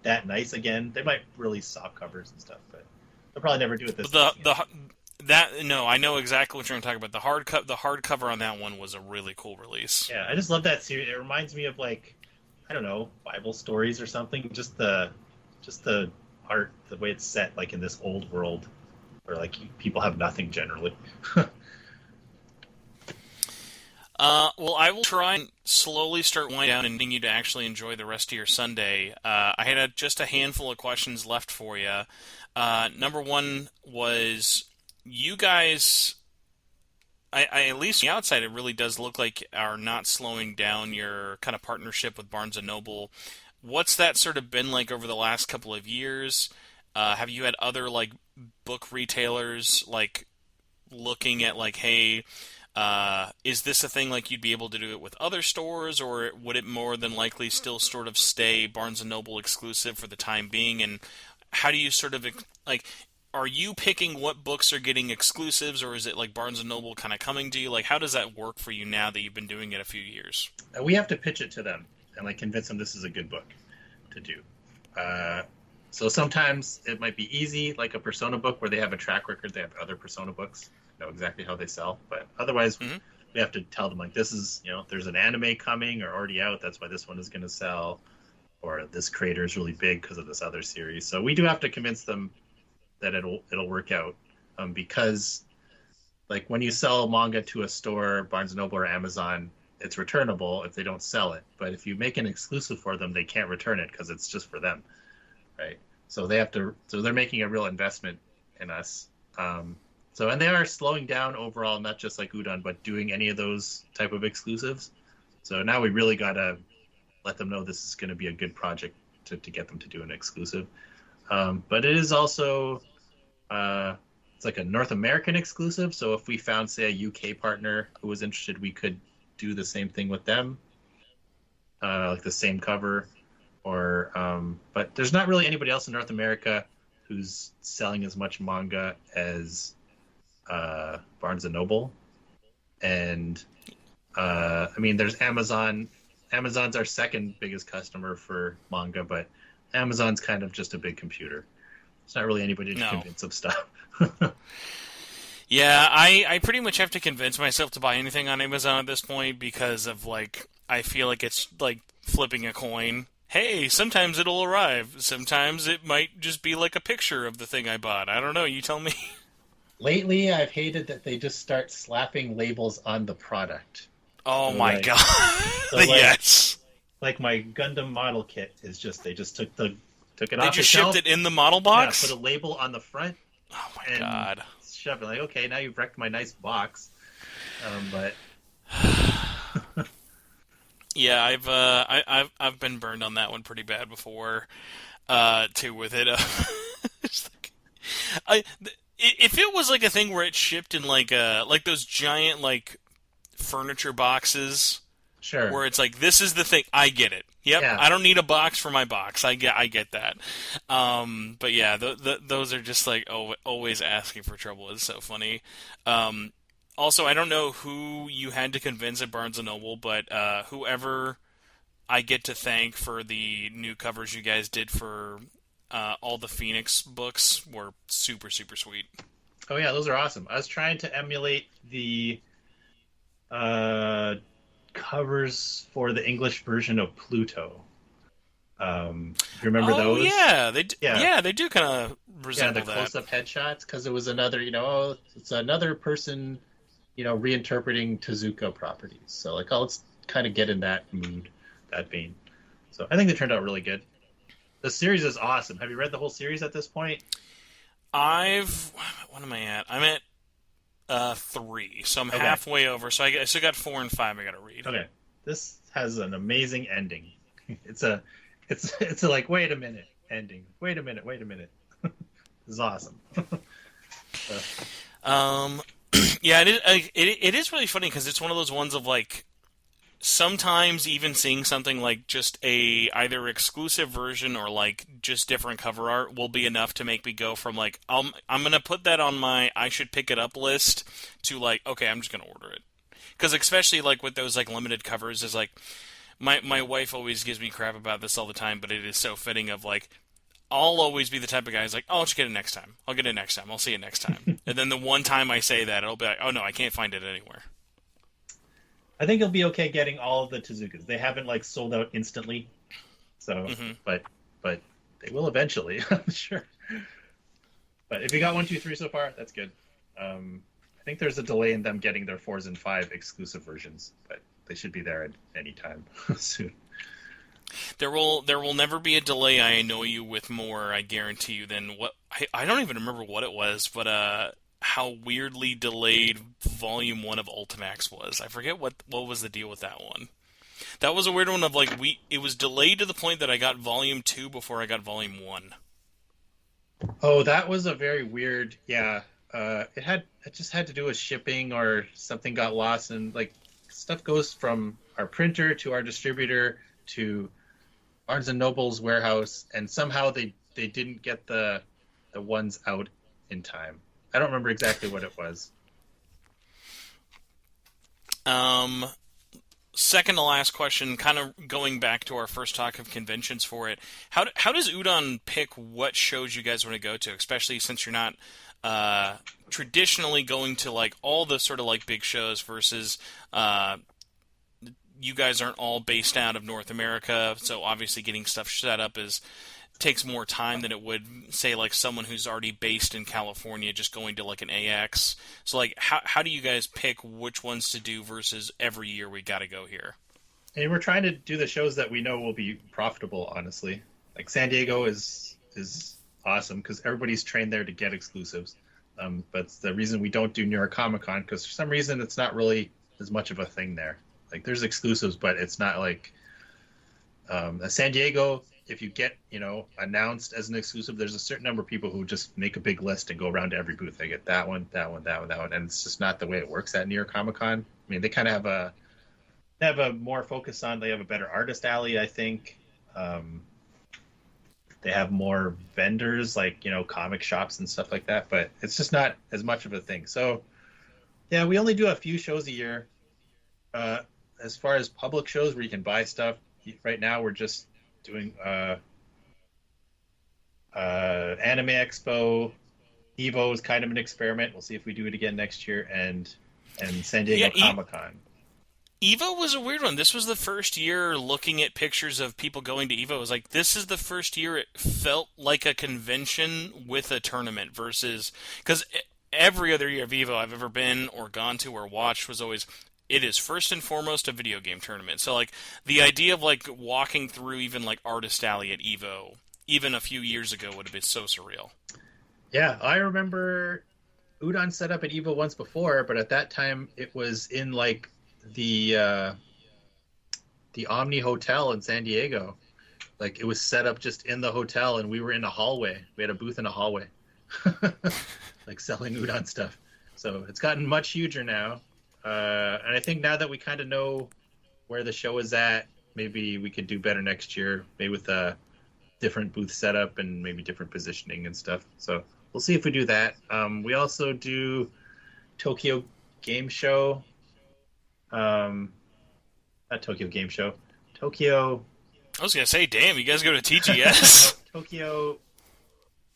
that nice again. They might release soft covers and stuff, but they'll probably never do it this nice again. No, I know exactly what you're going to talk about. The hardcover on that one was a really cool release. Yeah, I just love that series. It reminds me of like, I don't know, Bible stories or something. Just the art, the way it's set, like in this old world where like people have nothing generally. Well, I will try and slowly start winding down and getting you to actually enjoy the rest of your Sunday. I had just a handful of questions left for you. Number one was, you guys, at least on the outside, it really does look like are not slowing down your kind of partnership with Barnes & Noble. What's that sort of been like over the last couple of years? Have you had other like book retailers like looking at like, hey, is this a thing like you'd be able to do it with other stores, or would it more than likely still sort of stay Barnes & Noble exclusive for the time being? And how do you sort of like, are you picking what books are getting exclusives, or is it like Barnes & Noble kind of coming to you? Like, how does that work for you now that you've been doing it a few years? We have to pitch it to them and like convince them this is a good book to do. So sometimes it might be easy, like a Persona book where they have a track record. They have other Persona books, know exactly how they sell. But otherwise, we have to tell them like, this is, there's an anime coming or already out. That's why this one is going to sell. Or this creator is really big because of this other series. So we do have to convince them that it'll work out, because like when you sell manga to a store, Barnes & Noble or Amazon, it's returnable if they don't sell it. But if you make an exclusive for them, they can't return it because it's just for them, right? So they're making a real investment in us. And they are slowing down overall, not just like Udon, but doing any of those type of exclusives. So now we really got to let them know this is going to be a good project to get them to do an exclusive. But it is also, it's like a North American exclusive. So if we found, say, a UK partner who was interested, we could do the same thing with them, like the same cover. But there's not really anybody else in North America who's selling as much manga as Barnes & Noble. And I mean, there's Amazon. Amazon's our second biggest customer for manga, but Amazon's kind of just a big computer. It's not really anybody to convince of stuff. Yeah, I pretty much have to convince myself to buy anything on Amazon at this point because of, like, I feel like it's like flipping a coin. Hey, sometimes it'll arrive. Sometimes it might just be like a picture of the thing I bought. I don't know. You tell me. Lately, I've hated that they just start slapping labels on the product. Oh, so my God. So yes. Like my Gundam model kit is just, they just took it off the shelf. They just shipped it in the model box? Yeah, put a label on the front. Oh, my God. Shove it. Like, okay, now you've wrecked my nice box. But... Yeah, I've been burned on that one pretty bad before, too, with it. If it was like a thing where it shipped in like those giant like furniture boxes, sure, where it's like, this is the thing, I get it. Yep, yeah. I don't need a box for my box. I get that. But yeah, those are just like always asking for trouble. It's so funny. Also, I don't know who you had to convince at Barnes & Noble, but whoever I get to thank for the new covers you guys did for all the Phoenix books were super, super sweet. Oh, yeah, those are awesome. I was trying to emulate the... God, covers for the English version of Pluto. You remember Oh those? yeah, Yeah, yeah, they do kind of yeah, the resemble that. close-up headshots because it was another, oh, it's another person, reinterpreting Tezuka properties. So like, oh, let's kind of get in that mood, that vein. So I think they turned out really good. The series is awesome. Have you read the whole series at this point? I've what am I at? I'm at 3, so I'm Okay, halfway over. So I still got 4 and 5 I got to read. okay. This has an amazing ending. It's a, it's a like, wait a minute, ending. Wait a minute, wait a minute. This is awesome. Um, yeah, it is really funny because it's one of those ones of like sometimes even seeing something like just a either exclusive version or like just different cover art will be enough to make me go from like I'm gonna put that on my I should pick it up list to like okay I'm just gonna order it because especially like with those like limited covers is like my wife always gives me crap about this all the time but it is so fitting of like I'll always be the type of guy who's like, oh, I'll just get it next time. I'll get it next time. I'll see it next time. And then the one time I say that, it'll be like, oh no, I can't find it anywhere. I think you'll be okay getting all of the Tezukas. They haven't like sold out instantly, so Hmm. but they will eventually, I'm sure. But if you got 1, 2, 3 so far, that's good. I think there's a delay in them getting their 4s and 5 exclusive versions, but they should be there at any time soon. There will never be a delay. I annoy you with more. I guarantee you. Than what I don't even remember what it was, but how weirdly delayed Volume 1 of Ultimax was. I forget what was the deal with that one. That was a weird one of like it was delayed to the point that I got Volume 2 before I got Volume 1. Oh, that was a very weird. Yeah, it just had to do with shipping or something got lost, and like stuff goes from our printer to our distributor to Barnes and Noble's warehouse, and somehow they didn't get the ones out in time. I don't remember exactly what it was. Um, Second to last question, kind of going back to our first talk of conventions for it. How does Udon pick what shows you guys want to go to, especially since you're not traditionally going to like all the sort of like big shows versus you guys aren't all based out of North America, so obviously getting stuff set up takes more time than it would say like someone who's already based in California just going to like an AX. So like how do you guys pick which ones to do versus every year we got to go here? And we're trying to do the shows that we know will be profitable. Honestly, like San Diego is awesome because everybody's trained there to get exclusives. But it's the reason we don't do New York Comic Con because for some reason it's not really as much of a thing there. Like there's exclusives, but it's not like San Diego. If you get announced as an exclusive, there's a certain number of people who just make a big list and go around to every booth. They get that one, that one, that one, that one, and it's just not the way it works at New York Comic Con. I mean, they kind of have a more focus on. They have a better artist alley, I think. They have more vendors like comic shops and stuff like that, but it's just not as much of a thing. So yeah, we only do a few shows a year. As far as public shows where you can buy stuff, right now we're just doing Anime Expo. Evo is kind of an experiment. We'll see if we do it again next year, and San Diego Comic Con. Evo was a weird one. This was the first year looking at pictures of people going to Evo. It was like, this is the first year it felt like a convention with a tournament versus... Because every other year of Evo I've ever been or gone to or watched was always... It is first and foremost a video game tournament. So, like, the idea of, like, walking through even, like, Artist Alley at Evo, even a few years ago, would have been so surreal. Yeah, I remember Udon set up at Evo once before, but at that time it was in, like, the Omni Hotel in San Diego. Like, it was set up just in the hotel, and we were in a hallway. We had a booth in a hallway. Like, selling Udon stuff. So, it's gotten much huger now. And I think now that we kind of know where the show is at, maybe we could do better next year, maybe with a different booth setup and maybe different positioning and stuff. So we'll see if we do that. We also do Tokyo Game Show. Not Tokyo Game Show. Tokyo... I was going to say, damn, you guys go to TGS? Tokyo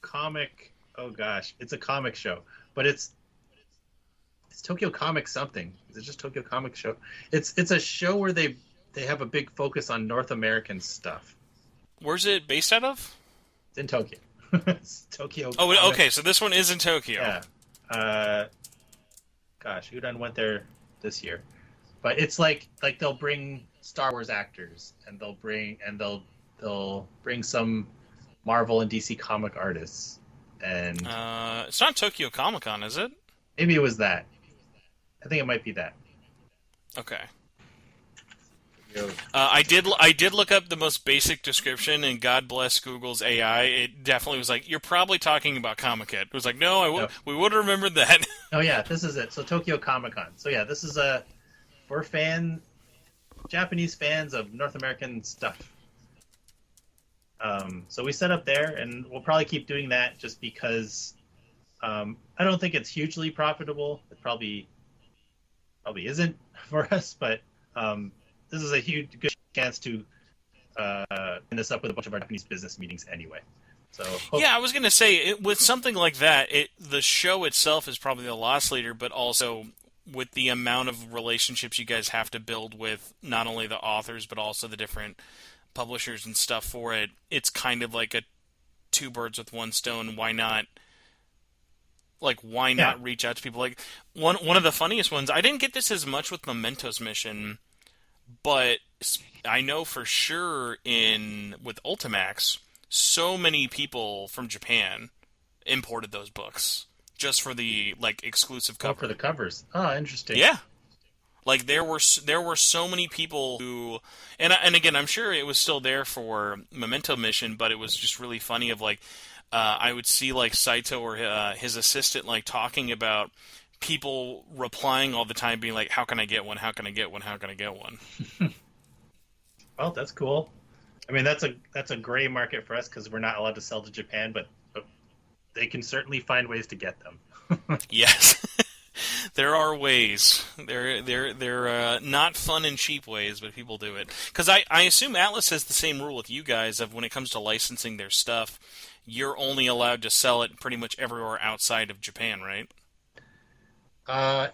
Comic... Oh, gosh. It's a comic show. But it's It's Tokyo Comics something. Is it just Tokyo Comics Show? It's a show where they have a big focus on North American stuff. Where's it based out of? It's in Tokyo. It's Tokyo. Oh, Comics. okay. So this one is in Tokyo. Yeah. Gosh, Udon went there this year, but it's like they'll bring Star Wars actors, and they'll bring some Marvel and DC comic artists, and it's not Tokyo Comic Con, is it? maybe it was that. I think it might be that. Okay. Yo. I did look up the most basic description, and God bless Google's AI. It definitely was like, you're probably talking about Comic-Con. It was like, no, we would have remembered that. Oh yeah, this is it. So Tokyo Comic Con. So yeah, this is for Japanese fans of North American stuff. So we set up there, and we'll probably keep doing that just because I don't think it's hugely profitable. It probably isn't for us, but this is a good chance to end this up with a bunch of our Japanese business meetings anyway. So yeah, I was going to say, with something like that, the show itself is probably the loss leader, but also with the amount of relationships you guys have to build with not only the authors, but also the different publishers and stuff for it, it's kind of like a two birds with one stone. Why not? Not reach out to people? Like one of the funniest ones, I didn't get this as much with Memento's Mission, but I know for sure with Ultimax, so many people from Japan imported those books just for the exclusive cover. Oh, for the covers. Oh, interesting. Yeah. Like there were so many people who, and again, I'm sure it was still there for Memento Mission, but it was just really funny of I would see Saito or his assistant talking about people replying all the time, being like, "How can I get one? How can I get one? How can I get one?" Well, that's cool. I mean, that's a gray market for us because we're not allowed to sell to Japan, but they can certainly find ways to get them. Yes. There are ways. They're not fun and cheap ways, but people do it. Because I assume Atlas has the same rule with you guys of when it comes to licensing their stuff, you're only allowed to sell it pretty much everywhere outside of Japan, right?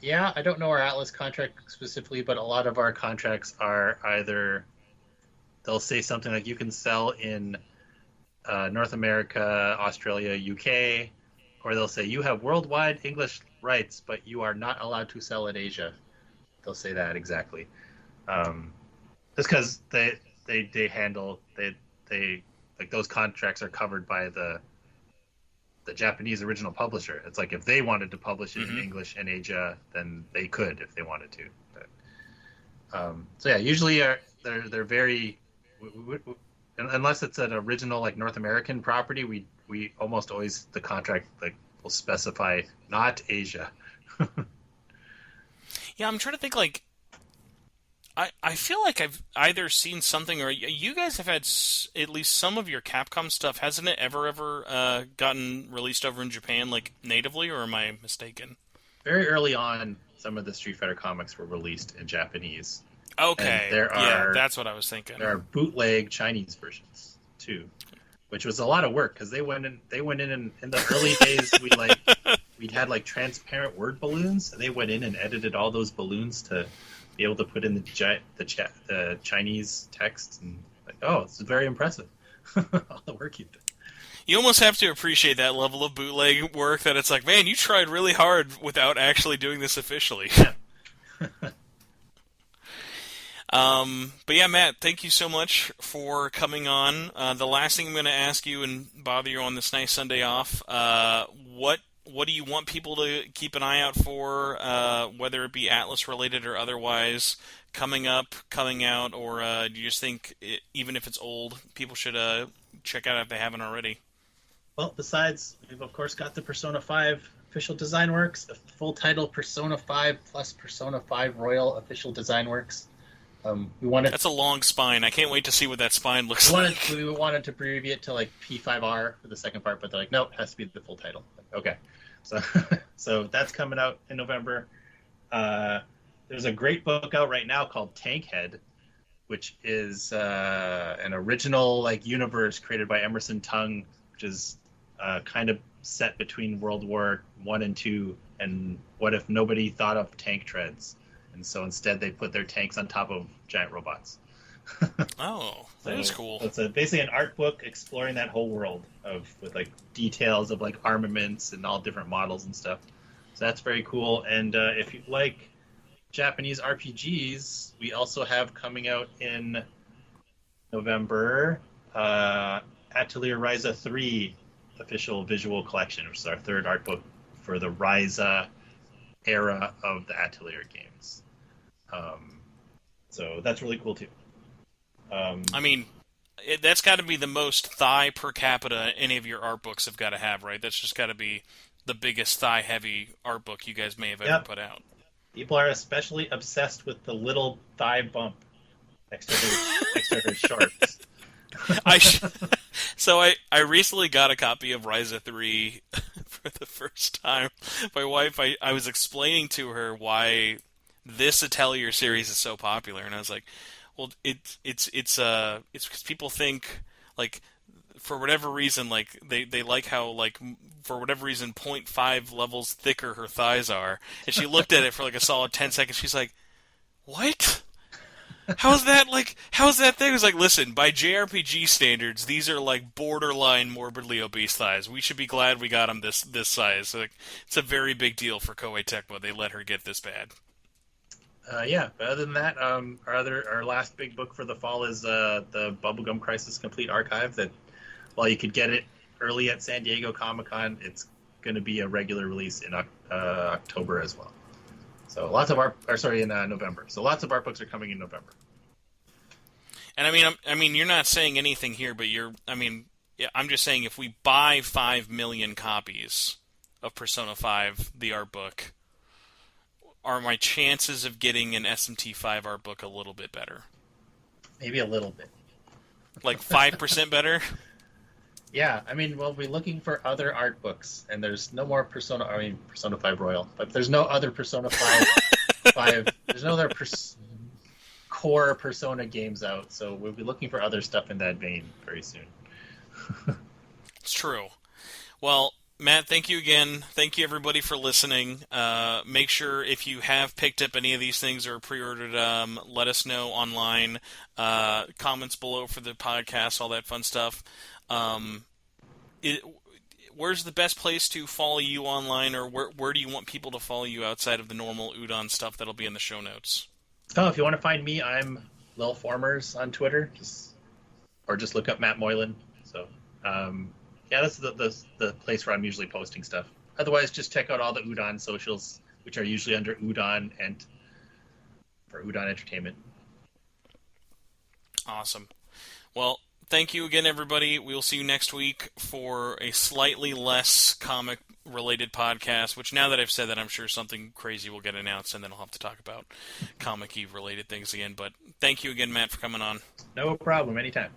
Yeah, I don't know our Atlas contract specifically, but a lot of our contracts are either they'll say something like you can sell in North America, Australia, UK, or they'll say you have worldwide English rights, but you are not allowed to sell in Asia. They'll say that exactly. Just because they handle those contracts are covered by the Japanese original publisher. It's like if they wanted to publish it in English in Asia, then they could if they wanted to. But, so yeah, usually they're very unless it's an original North American property, we almost always the contract will specify not Asia. Yeah, I'm trying to think I feel like I've either seen something or you guys have had at least some of your Capcom stuff. Hasn't it ever gotten released over in Japan natively, or am I mistaken? Very early on, some of the Street Fighter comics were released in Japanese. Okay, that's what I was thinking. There are bootleg Chinese versions too, which was a lot of work because they went in the early days. We'd had transparent word balloons, and they went in and edited all those balloons to be able to put in the Chinese text, and it's very impressive. All the work you did. You almost have to appreciate that level of bootleg work. That it's like, man, you tried really hard without actually doing this officially. Yeah. But yeah, Matt, thank you so much for coming on. The last thing I'm going to ask you and bother you on this nice Sunday off, what do you want people to keep an eye out for, whether it be Atlas related or otherwise, coming up, coming out, or do you just think, even if it's old, people should check out if they haven't already? Well, besides, we've of course got the Persona 5 official design works, the full title Persona 5 plus Persona 5 Royal official design works. That's a long spine. I can't wait to see what that spine looks like. We wanted to abbreviate it to P5R for the second part, but they're like, no, it has to be the full title. Okay, so that's coming out in November. There's a great book out right now called Tankhead, which is an original universe created by Emerson Tung, which is kind of set between World War I and II, And what if nobody thought of tank treads? And so instead they put their tanks on top of giant robots. Oh, that is cool. So it's basically an art book exploring that whole world with like details of like armaments and all different models and stuff. So that's very cool. And if you like Japanese RPGs, we also have coming out in November Atelier Ryza 3 official visual collection, which is our third art book for the Ryza era of the Atelier games. So that's really cool too. I mean, that's got to be the most thigh per capita any of your art books have got to have, right? That's just got to be the biggest thigh-heavy art book you guys may have ever put out. People are especially obsessed with the little thigh bump next to their shorts. So I recently got a copy of Ryza 3 for the first time. My wife, I was explaining to her why this Atelier series is so popular, and I was like, well, it's because people think, like, for whatever reason, like they like how, like, for whatever reason 0.5 levels thicker her thighs are, and she looked at it for like a solid 10 seconds. She's like, what? How's that thing? I was like, listen, by JRPG standards, these are like borderline morbidly obese thighs. We should be glad we got them this size. Like, it's a very big deal for Koei Tecmo. They let her get this bad. But other than that, our last big book for the fall is the Bubblegum Crisis Complete Archive. That, while you could get it early at San Diego Comic-Con, it's going to be a regular release in October as well. So in November. So lots of art books are coming in November. And I mean, you're not saying anything here, but I'm just saying if we buy 5 million copies of Persona 5, the art book, are my chances of getting an SMT5 art book a little bit better? Maybe a little bit. Like 5% better? Yeah, I mean, we'll be looking for other art books, and there's no more Persona 5 Royal, but there's no other Persona 5, there's no other core Persona games out, so we'll be looking for other stuff in that vein very soon. It's true. Well, Matt, thank you again. Thank you, everybody, for listening. Make sure if you have picked up any of these things or pre-ordered them, let us know online. Comments below for the podcast, all that fun stuff. Where's the best place to follow you online, or where do you want people to follow you outside of the normal Udon stuff that'll be in the show notes? Oh, if you want to find me, I'm Lil Formers on Twitter, just look up Matt Moylan. So, that's the place where I'm usually posting stuff. Otherwise, just check out all the Udon socials, which are usually under Udon and for Udon Entertainment. Awesome. Well, thank you again, everybody. We'll see you next week for a slightly less comic-related podcast, which now that I've said that, I'm sure something crazy will get announced, and then I'll have to talk about comic-y related things again. But thank you again, Matt, for coming on. No problem. Anytime.